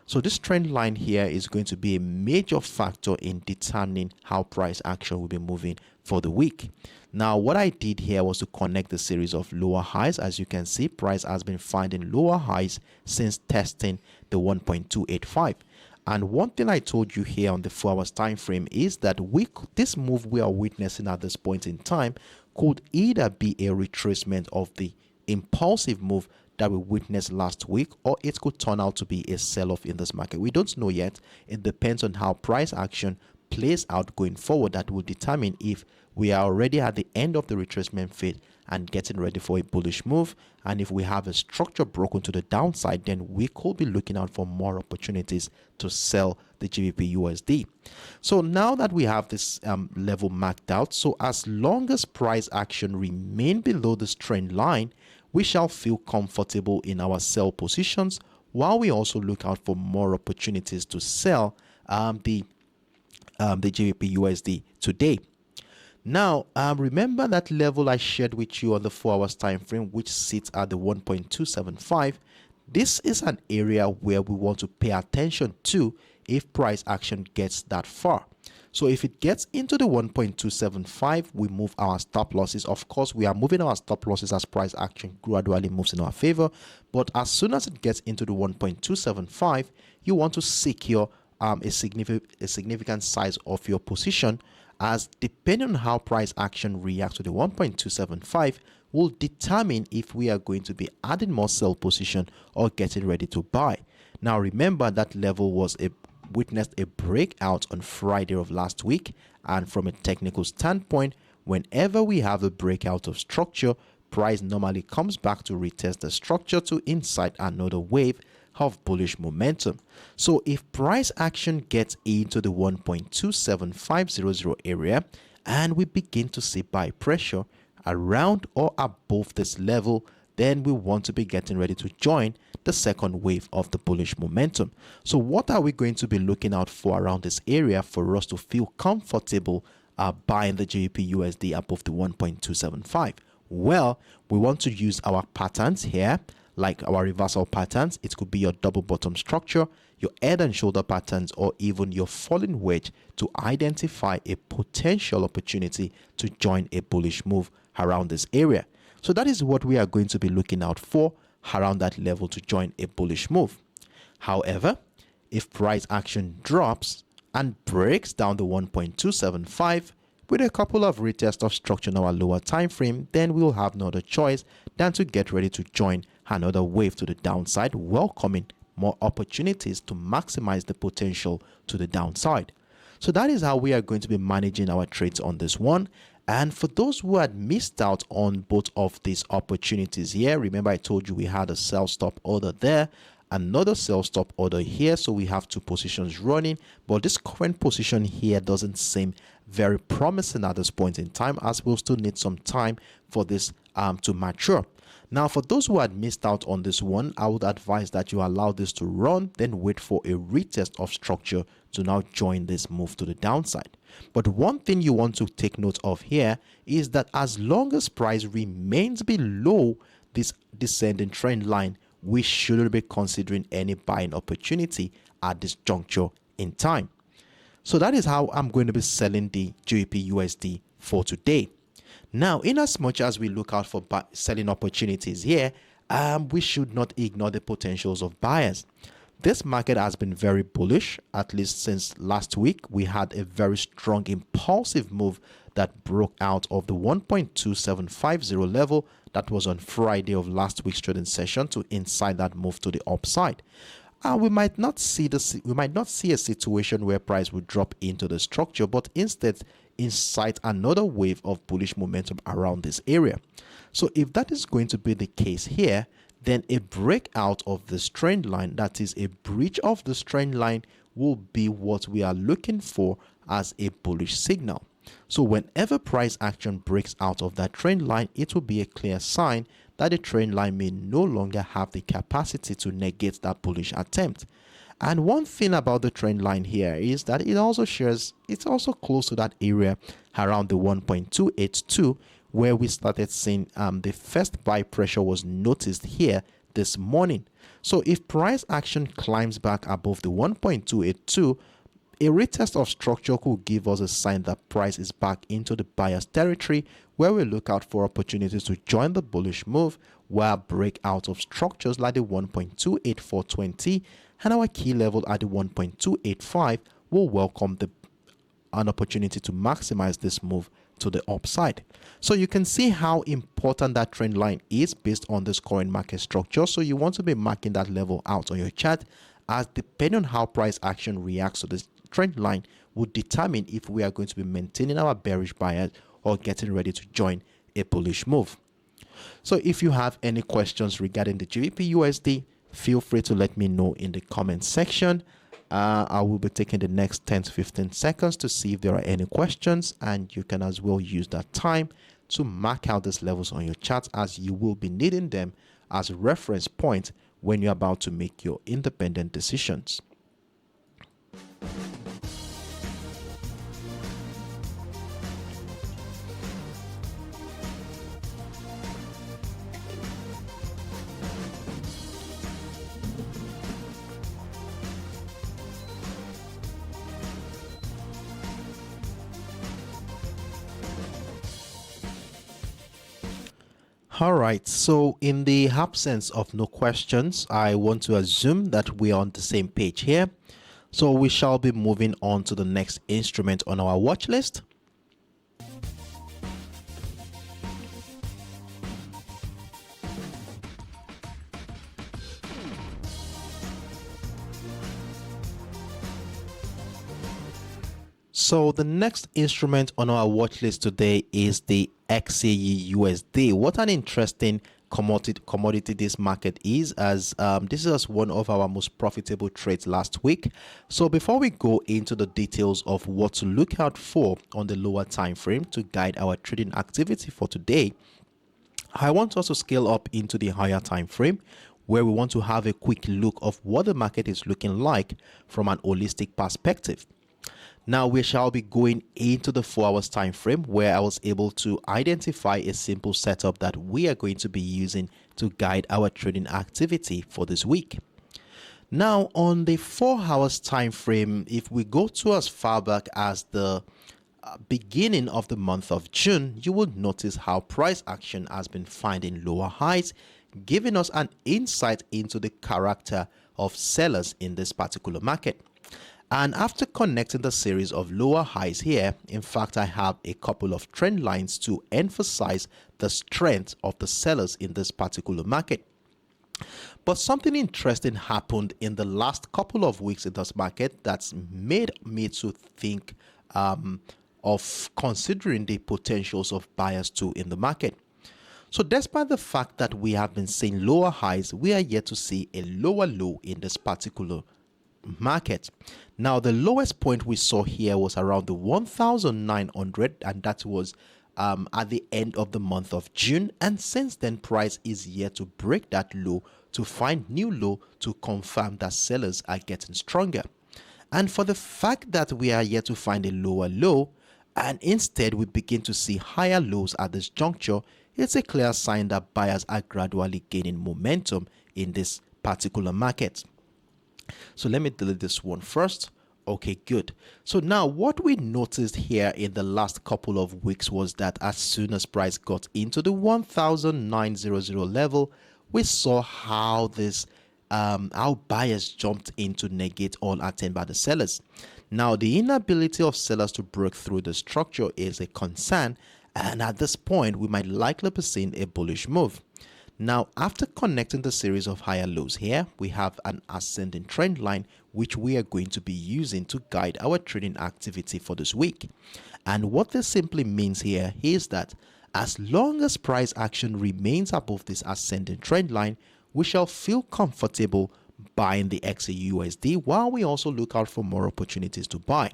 So this trend line here is going to be a major factor in determining how price action will be moving for the week. Now, what I did here was to connect the series of lower highs. As you can see, price has been finding lower highs since testing the 1.285. And one thing I told you here on the 4 hours time frame is that this move we are witnessing at this point in time could either be a retracement of the impulsive move that we witnessed last week, or it could turn out to be a sell-off in this market. We don't know yet. It depends on how price action plays out going forward. That will determine if we are already at the end of the retracement phase and getting ready for a bullish move. And if we have a structure broken to the downside, then we could be looking out for more opportunities to sell the GBPUSD. So now that we have this level marked out, so as long as price action remain below this trend line, we shall feel comfortable in our sell positions, while we also look out for more opportunities to sell the GBPUSD today. Now, remember that level I shared with you on the 4 hours time frame, which sits at the 1.275. This is an area where we want to pay attention to if price action gets that far. So if it gets into the 1.275, we move our stop losses. Of course, we are moving our stop losses as price action gradually moves in our favor. But as soon as it gets into the 1.275, you want to secure a significant size of your position, as depending on how price action reacts to the 1.275 will determine if we are going to be adding more sell position or getting ready to buy. Now remember that level was a witnessed a breakout on Friday of last week, and from a technical standpoint, whenever we have a breakout of structure, price normally comes back to retest the structure to incite another wave of bullish momentum. So if price action gets into the 1.27500 area and we begin to see buy pressure around or above this level, then we want to be getting ready to join the second wave of the bullish momentum. So what are we going to be looking out for around this area for us to feel comfortable buying the GBPUSD above the 1.275? Well, we want to use our patterns here, like our reversal patterns. It could be your double bottom structure, your head and shoulder patterns, or even your falling wedge to identify a potential opportunity to join a bullish move around this area. So that is what we are going to be looking out for around that level to join a bullish move. However, if price action drops and breaks down the 1.275 with a couple of retests of structure in our lower time frame, then we'll have no other choice than to get ready to join another wave to the downside, welcoming more opportunities to maximize the potential to the downside. So that is how we are going to be managing our trades on this one. And for those who had missed out on both of these opportunities here, remember I told you we had a sell stop order there, another sell stop order here, so we have two positions running, but this current position here doesn't seem very promising at this point in time, as we'll still need some time for this to mature. Now, for those who had missed out on this one, I would advise that you allow this to run, then wait for a retest of structure to now join this move to the downside. But one thing you want to take note of here is that as long as price remains below this descending trend line, we shouldn't be considering any buying opportunity at this juncture in time. So that is how I'm going to be selling the GBPUSD for today. Now, in as much as we look out for selling opportunities here, we should not ignore the potentials of buyers. This market has been very bullish, at least since last week. We had a very strong impulsive move that broke out of the 1.2750 level that was on Friday of last week's trading session to incite that move to the upside. We might not see a situation where price would drop into the structure, but instead incite another wave of bullish momentum around this area. So if that is going to be the case here, then a breakout of this trend line, that is a breach of this trend line, will be what we are looking for as a bullish signal. So whenever price action breaks out of that trend line, it will be a clear sign that the trend line may no longer have the capacity to negate that bullish attempt. And one thing about the trend line here is that it also shares, it's also close to that area around the 1.282, where we started seeing the first buy pressure was noticed here this morning. So if price action climbs back above the 1.282, a retest of structure could give us a sign that price is back into the buyer's territory, where we look out for opportunities to join the bullish move, while breakout of structures like the 1.28420 and our key level at the 1.285 will welcome an opportunity to maximize this move to the upside. So you can see how important that trend line is based on this current market structure. So you want to be marking that level out on your chart, as depending on how price action reacts to this trend line would determine if we are going to be maintaining our bearish bias or getting ready to join a bullish move. So if you have any questions regarding the GBPUSD, feel free to let me know in the comment section. I will be taking the next 10 to 15 seconds to see if there are any questions, and you can as well use that time to mark out these levels on your chart, as you will be needing them as a reference point when you're about to make your independent decisions. All right, so in the absence of no questions, I want to assume that we are on the same page here. So we shall be moving on to the next instrument on our watch list. So the next instrument on our watch list today is the XAUUSD. What an interesting commodity this market is, as this is one of our most profitable trades last week. So before we go into the details of what to look out for on the lower time frame to guide our trading activity for today, I want us to scale up into the higher time frame, where we want to have a quick look of what the market is looking like from an holistic perspective. Now we shall be going into the 4 hours time frame, where I was able to identify a simple setup that we are going to be using to guide our trading activity for this week. Now on the 4 hours time frame, if we go to as far back as the beginning of the month of June, you will notice how price action has been finding lower highs, giving us an insight into the character of sellers in this particular market. And after connecting the series of lower highs here, in fact, I have a couple of trend lines to emphasize the strength of the sellers in this particular market. But something interesting happened in the last couple of weeks in this market that's made me to think of considering the potentials of buyers too in the market. So despite the fact that we have been seeing lower highs, we are yet to see a lower low in this particular market. Now the lowest point we saw here was around the 1,900, and that was at the end of the month of June, and since then price is yet to break that low to find new low to confirm that sellers are getting stronger. And for the fact that we are yet to find a lower low and instead we begin to see higher lows at this juncture, it's a clear sign that buyers are gradually gaining momentum in this particular market. So let me delete this one first. Okay, good. So now what we noticed here in the last couple of weeks was that as soon as price got into the 1,900 level, we saw how how buyers jumped in to negate all attempt by the sellers. Now the inability of sellers to break through the structure is a concern, and at this point we might likely be seeing a bullish move. Now, after connecting the series of higher lows here, we have an ascending trend line which we are going to be using to guide our trading activity for this week. And what this simply means here is that as long as price action remains above this ascending trend line, we shall feel comfortable buying the XAUUSD while we also look out for more opportunities to buy.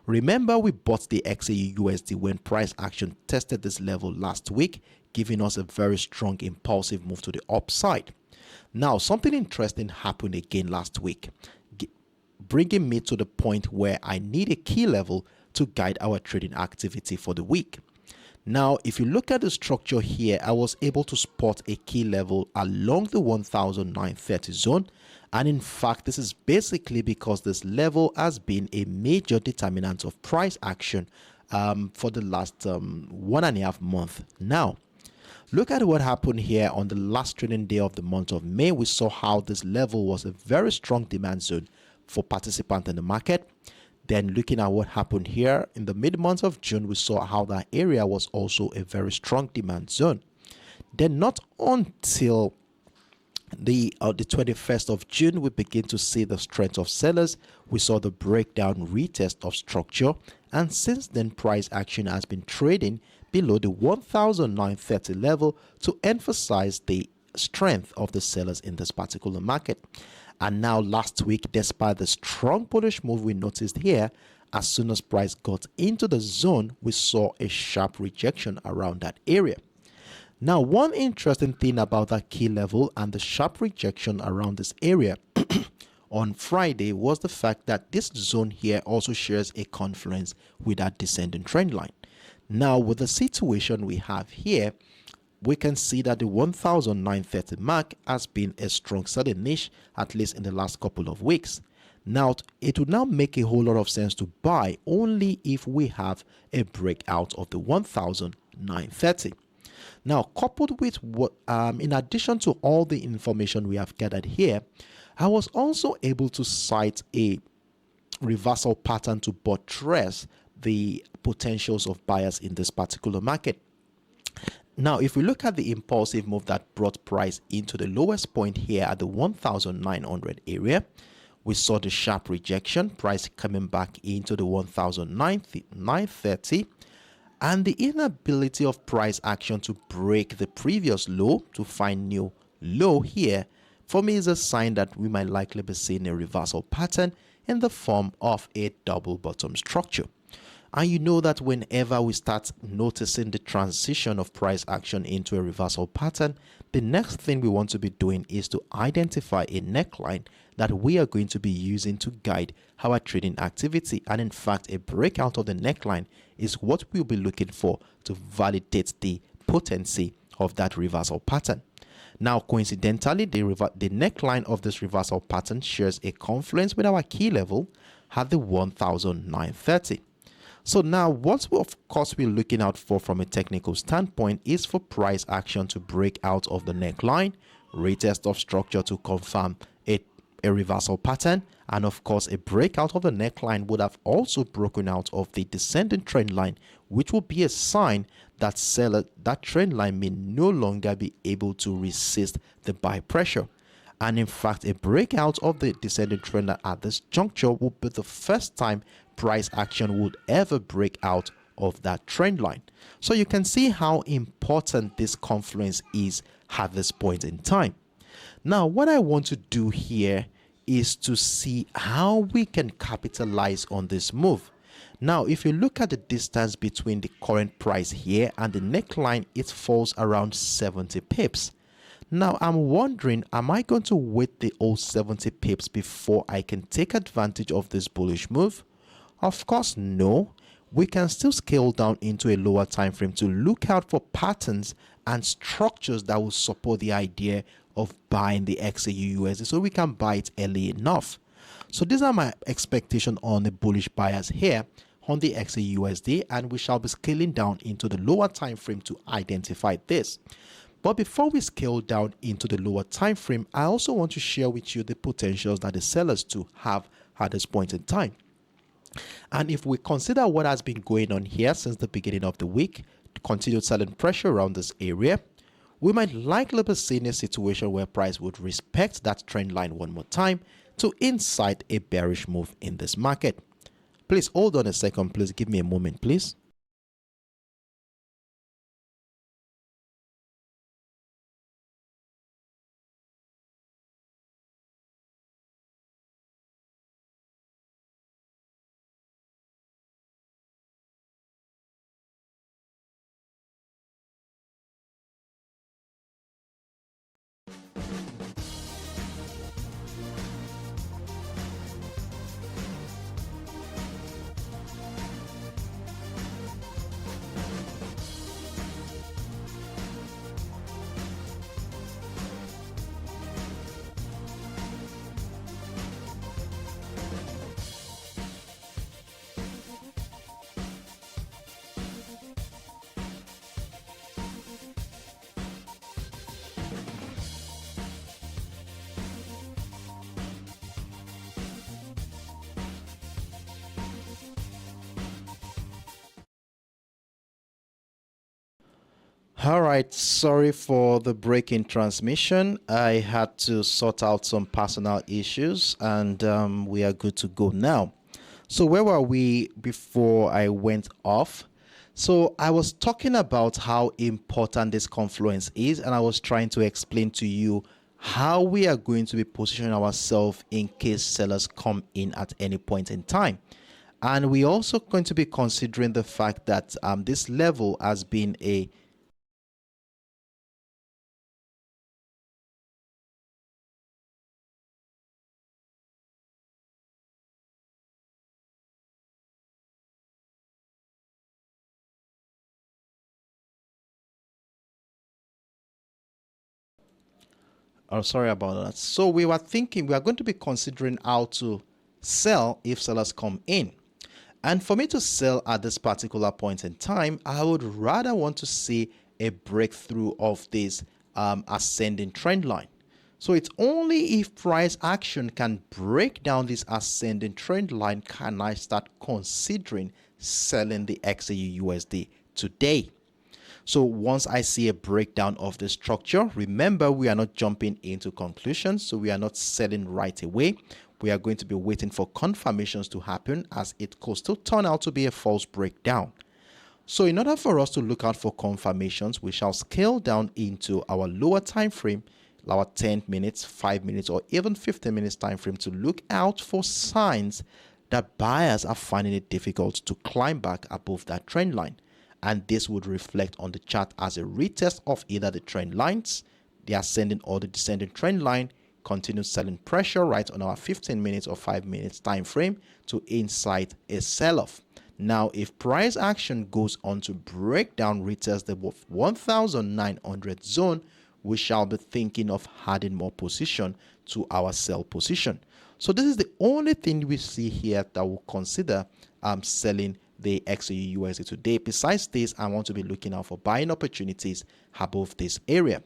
Remember, we bought the XAUUSD when price action tested this level last week, giving us a very strong impulsive move to the upside. Now, something interesting happened again last week, bringing me to the point where I need a key level to guide our trading activity for the week. Now, if you look at the structure here, I was able to spot a key level along the 1,930 zone. And in fact, this is basically because this level has been a major determinant of price action for the last 1.5 months now. Look at what happened here on the last trading day of the month of May. We saw how this level was a very strong demand zone for participants in the market. Then looking at what happened here in the mid-month of June, we saw how that area was also a very strong demand zone. Then not until the 21st of June, we begin to see the strength of sellers. We saw the breakdown retest of structure, and since then price action has been trading below the 1,930 level to emphasize the strength of the sellers in this particular market. And now last week, despite the strong bullish move we noticed here, as soon as price got into the zone, we saw a sharp rejection around that area. Now, one interesting thing about that key level and the sharp rejection around this area on Friday was the fact that this zone here also shares a confluence with that descending trend line. Now, with the situation we have here, we can see that the 1,930 mark has been a strong selling niche, at least in the last couple of weeks. Now, it would now make a whole lot of sense to buy only if we have a breakout of the 1,930. Now, coupled with what, in addition to all the information we have gathered here, I was also able to cite a reversal pattern to buttress the potentials of buyers in this particular market. Now, if we look at the impulsive move that brought price into the lowest point here at the 1,900 area, We saw the sharp rejection, price coming back into the 1,930, and the inability of price action to break the previous low to find new low here, for me, is a sign that we might likely be seeing a reversal pattern in the form of a double bottom structure. And you know that whenever we start noticing the transition of price action into a reversal pattern, the next thing we want to be doing is to identify a neckline that we are going to be using to guide our trading activity. And in fact, a breakout of the neckline is what we'll be looking for to validate the potency of that reversal pattern. Now, coincidentally, the neckline of this reversal pattern shares a confluence with our key level at the 1,930. So now what of course we're looking out for from a technical standpoint is for price action to break out of the neckline, retest of structure to confirm a reversal pattern, and of course a breakout of the neckline would have also broken out of the descending trend line, which will be a sign that that trend line may no longer be able to resist the buy pressure. And in fact, a breakout of the descending trend line at this juncture will be the first time price action would ever break out of that trend line. So you can see how important this confluence is at this point in time. Now, what I want to do here is to see how we can capitalize on this move. Now, if you look at the distance between the current price here and the neckline, it falls around 70 pips. Now, I'm wondering, am I going to wait the whole 70 pips before I can take advantage of this bullish move? Of course, no. We can still scale down into a lower time frame to look out for patterns and structures that will support the idea of buying the XAUUSD, so we can buy it early enough. So these are my expectations on the bullish bias here on the XAUUSD, and we shall be scaling down into the lower time frame to identify this. But before we scale down into the lower time frame, I also want to share with you the potentials that the sellers to have at this point in time. And if we consider what has been going on here since the beginning of the week, continued selling pressure around this area, we might likely be seeing a situation where price would respect that trend line one more time to incite a bearish move in this market. Please hold on a second. Please give me a moment, please. All right, sorry for the break in transmission. I had to sort out some personal issues, and we are good to go now. So where were we before I went off? So I was talking about how important this confluence is, and I was trying to explain to you how we are going to be positioning ourselves in case sellers come in at any point in time. And we're also going to be considering the fact that this level has been a Oh, sorry about that. So we were thinking we are going to be considering how to sell if sellers come in. And for me to sell at this particular point in time, I would rather want to see a breakthrough of this ascending trend line. So it's only if price action can break down this ascending trend line can I start considering selling the XAUUSD today. So once I see a breakdown of the structure, remember we are not jumping into conclusions, so we are not selling right away. we are going to be waiting for confirmations to happen, as it could still turn out to be a false breakdown. So in order for us to look out for confirmations, we shall scale down into our lower time frame, our 10 minutes, 5 minutes, or even 15 minutes time frame, to look out for signs that buyers are finding it difficult to climb back above that trend line. And this would reflect on the chart as a retest of either the trend lines, the ascending or the descending trend line, continued selling pressure right on our 15 minutes or 5 minutes time frame to incite a sell-off. Now, if price action goes on to break down, retest the 1,900 zone, we shall be thinking of adding more position to our sell position. So this is the only thing we see here that will consider selling the XAUUSD today. Besides this, I want to be looking out for buying opportunities above this area.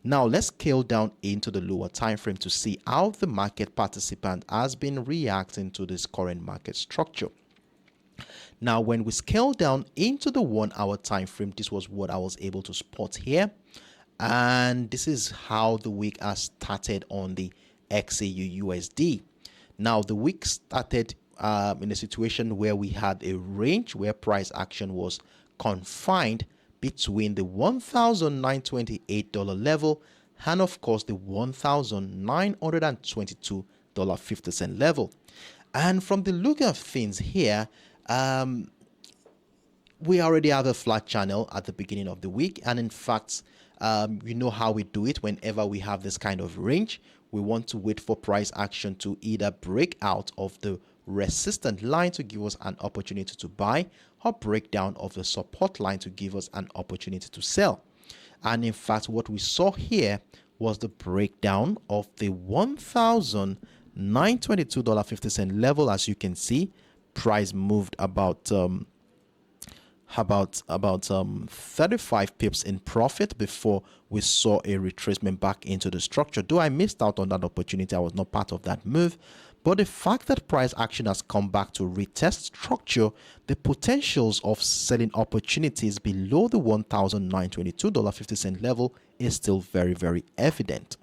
Now let's scale down into the lower time frame to see how the market participant has been reacting to this current market structure. Now, when we scale down into the 1 hour time frame, this was what I was able to spot here. And this is how the week has started on the XAUUSD. Now, the week started in a situation where we had a range where price action was confined between the $1,928 level and, of course, the $1,922.50 level. And from the look of things here, we already have a flat channel at the beginning of the week. And in fact, you know how we do it whenever we have this kind of range. We want to wait for price action to either break out of the resistance line to give us an opportunity to buy, or break down of the support line to give us an opportunity to sell. And in fact, what we saw here was the breakdown of the $1,922.50 level. As you can see, price moved about 35 pips in profit before we saw a retracement back into the structure. Though I missed out on that opportunity, I was not part of that move. But the fact that price action has come back to retest structure, the potentials of selling opportunities below the $1,922.50 level is still very, very evident.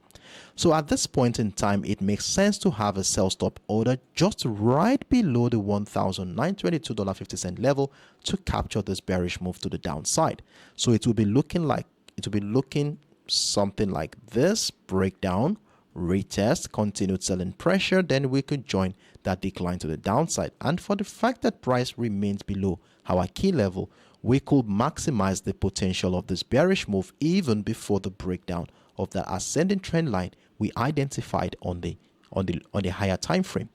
So at this point in time, it makes sense to have a sell stop order just right below the $1,922.50 level to capture this bearish move to the downside. So it will be looking something like this: breakdown, retest, continued selling pressure, then we could join that decline to the downside. And for the fact that price remains below our key level, we could maximize the potential of this bearish move even before the breakdown of the ascending trend line we identified on the higher time frame.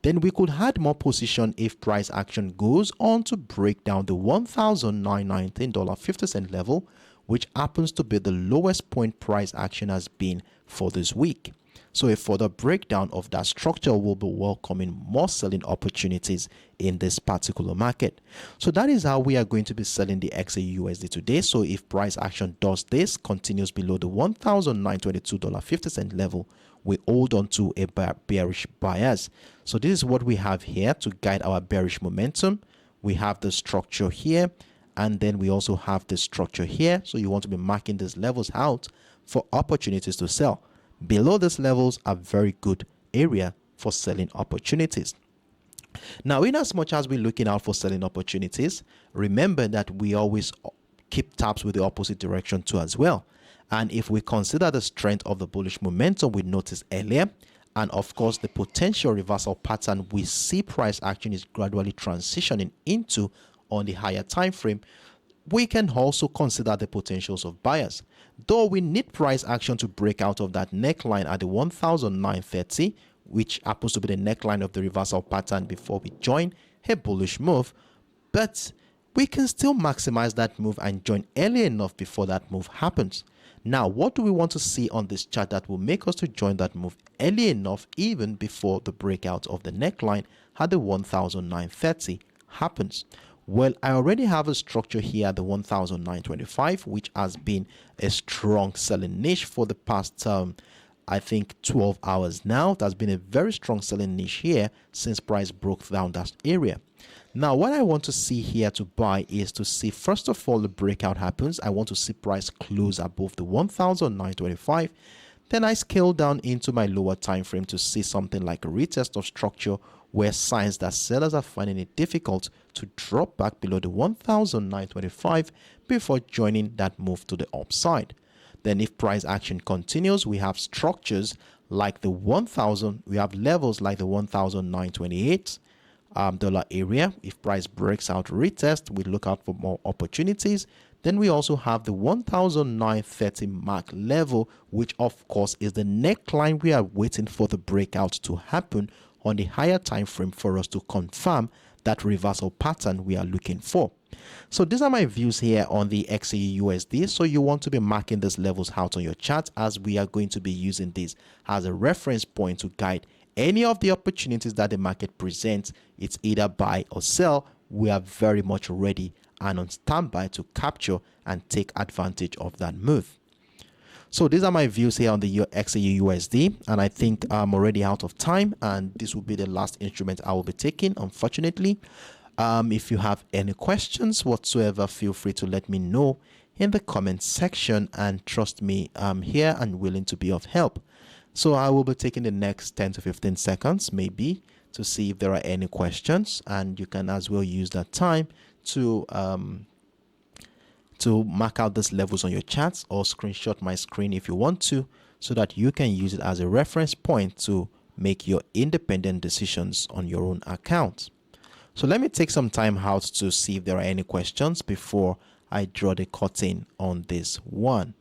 Then we could add more position if price action goes on to break down the $1,919.50 level, which happens to be the lowest point price action has been for this week. So a further breakdown of that structure will be welcoming more selling opportunities in this particular market. So that is how we are going to be selling the XAUUSD today. So if price action does this, continues below the $1,922.50 level, we hold on to a bearish bias. So this is what we have here to guide our bearish momentum. We have the structure here, and then we also have the structure here. So you want to be marking these levels out for opportunities to sell. Below these levels are very good area for selling opportunities. Now, in as much as we're looking out for selling opportunities, remember that we always keep tabs with the opposite direction too as well. And if we consider the strength of the bullish momentum we noticed earlier, and of course the potential reversal pattern we see price action is gradually transitioning into on the higher time frame, we can also consider the potentials of buyers. Though we need price action to break out of that neckline at the 1,930, which happens to be the neckline of the reversal pattern before we join a bullish move, but we can still maximize that move and join early enough before that move happens. Now, what do we want to see on this chart that will make us to join that move early enough even before the breakout of the neckline at the 1,930 happens? Well, I already have a structure here at the 1,925, which has been a strong selling niche for the past, I think, 12 hours now. That's been a very strong selling niche here since price broke down that area. Now, what I want to see here to buy is to see, first of all, the breakout happens. I want to see price close above the 1,925. Then I scale down into my lower time frame to see something like a retest of structure, where signs that sellers are finding it difficult to drop back below the 1,925 before joining that move to the upside. Then if price action continues, we have structures like the 1,000, we have levels like the 1,928 dollar area. If price breaks out retest, we look out for more opportunities. Then we also have the 1,930 mark level, which of course is the neckline we are waiting for the breakout to happen on the higher time frame for us to confirm that reversal pattern we are looking for. So these are my views here on the XAUUSD. So you want to be marking these levels out on your chart, as we are going to be using this as a reference point to guide any of the opportunities that the market presents. It's either buy or sell. We are very much ready and on standby to capture and take advantage of that move. So these are my views here on the XAUUSD, and I think I'm already out of time, and this will be the last instrument I will be taking, unfortunately. If you have any questions whatsoever, feel free to let me know in the comment section, and trust me, I'm here and willing to be of help. So I will be taking the next 10 to 15 seconds maybe to see if there are any questions, and you can as well use that time to mark out these levels on your charts, or screenshot my screen if you want to, so that you can use it as a reference point to make your independent decisions on your own account. So let me take some time out to see if there are any questions before I draw the curtain on this one.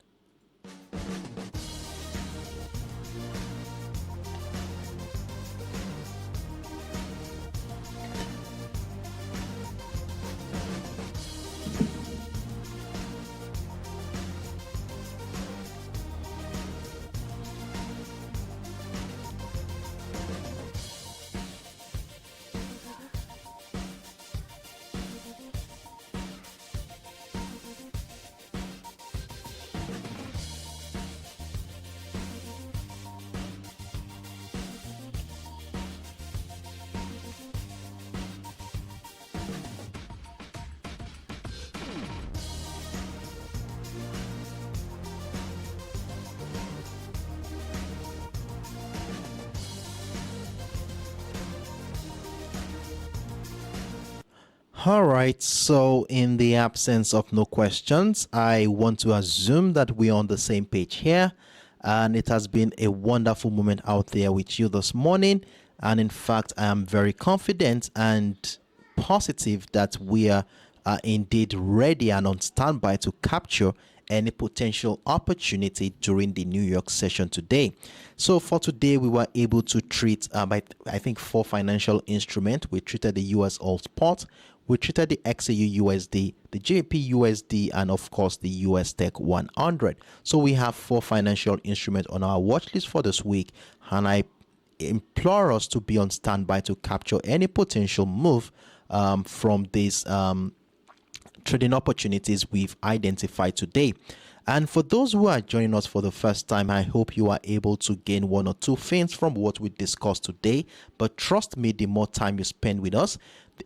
All right, so in the absence of no questions, I want to assume that we're on the same page here, and it has been a wonderful moment out there with you this morning. And in fact, I am very confident and positive that we are indeed ready and on standby to capture any potential opportunity during the New York session today. So for today, we were able to treat I think 4 financial instruments. We treated the USOILSPOT, we treated the XAUUSD, the GBPUSD, and of course the USTech100. So we have 4 financial instruments on our watch list for this week, and I implore us to be on standby to capture any potential move from these trading opportunities we've identified today. And for those who are joining us for the first time, I hope you are able to gain 1 or 2 things from what we discussed today. But trust me, the more time you spend with us,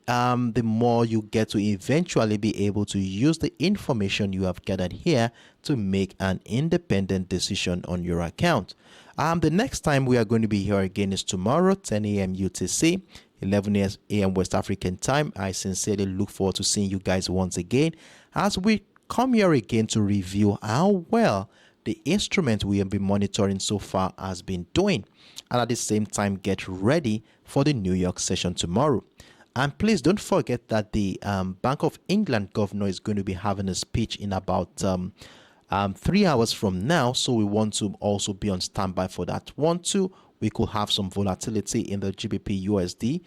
the more you get to eventually be able to use the information you have gathered here to make an independent decision on your account. The next time we are going to be here again is tomorrow, 10 a.m. UTC, 11 a.m. West African time. I sincerely look forward to seeing you guys once again as we come here again to review how well the instrument we have been monitoring so far has been doing, and at the same time get ready for the New York session tomorrow. And please don't forget that the Bank of England governor is going to be having a speech in about 3 hours from now, so we want to also be on standby for that one too. We could have some volatility in the GBPUSD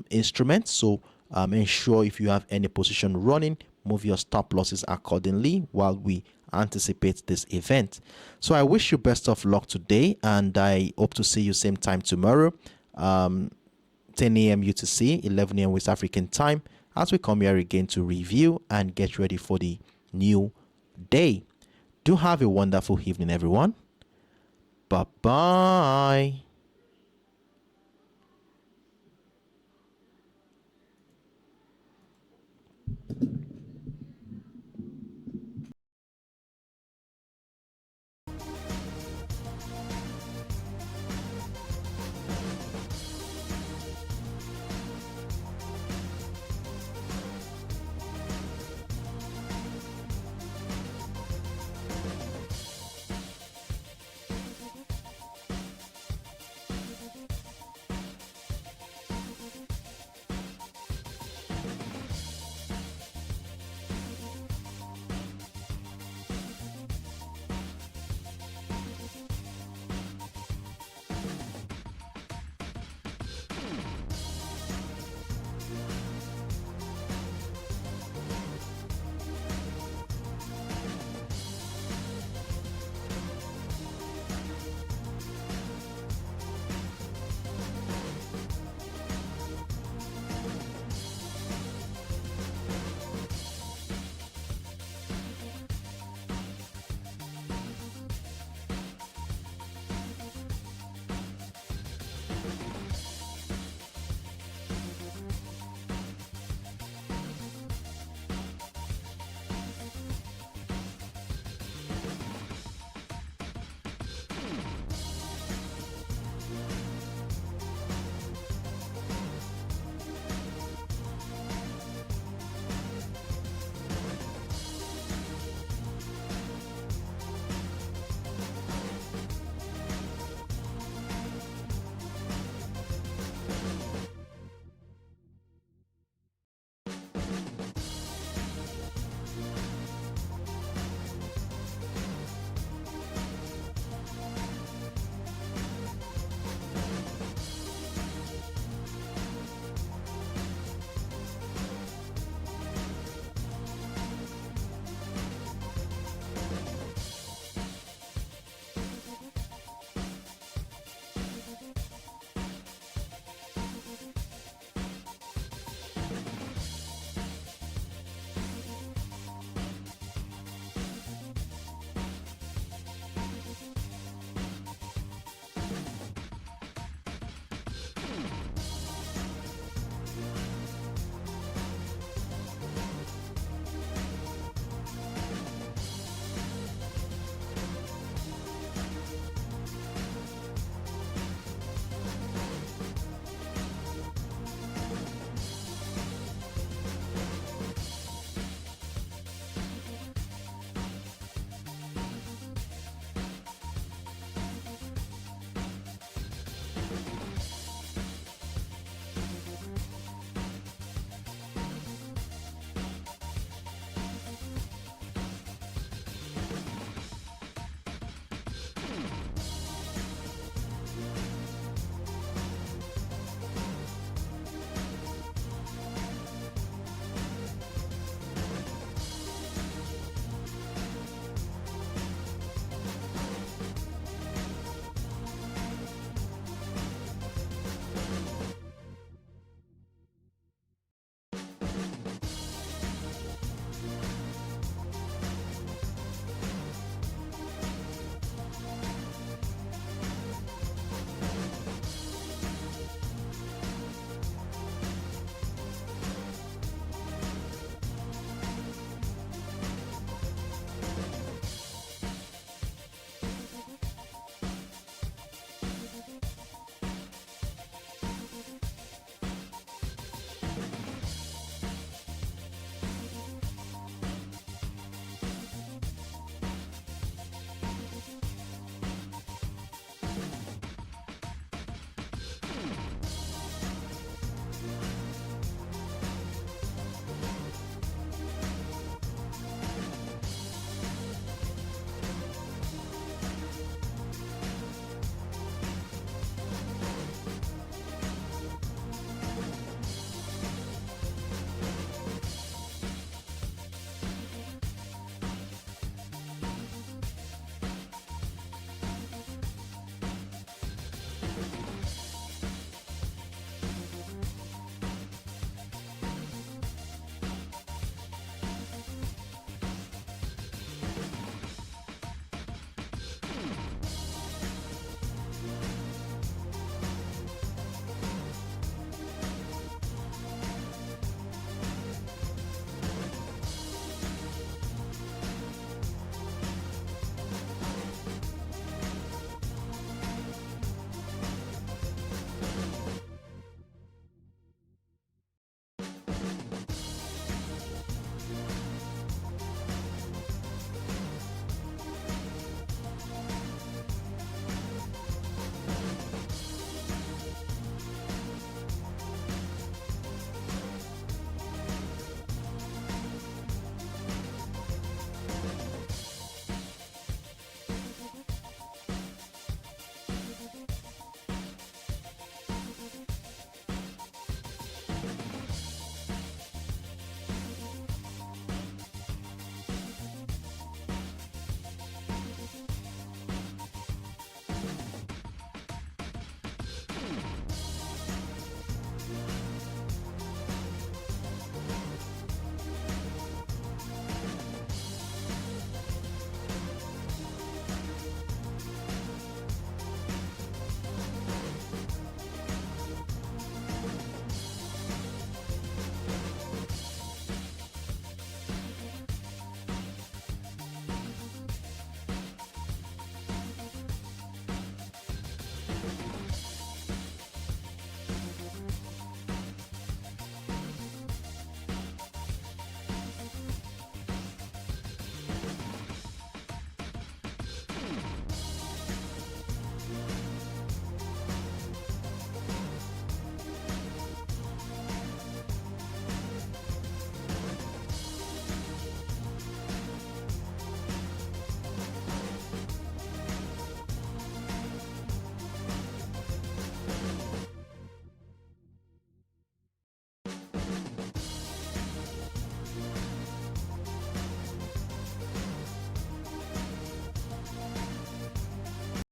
instrument, so ensure if you have any position running, move your stop losses accordingly while we anticipate this event. So I wish you best of luck today, and I hope to see you same time tomorrow, 10 a.m. UTC, 11 a.m. West African time, as we come here again to review and get ready for the new day. Do have a wonderful evening, everyone. Bye-bye.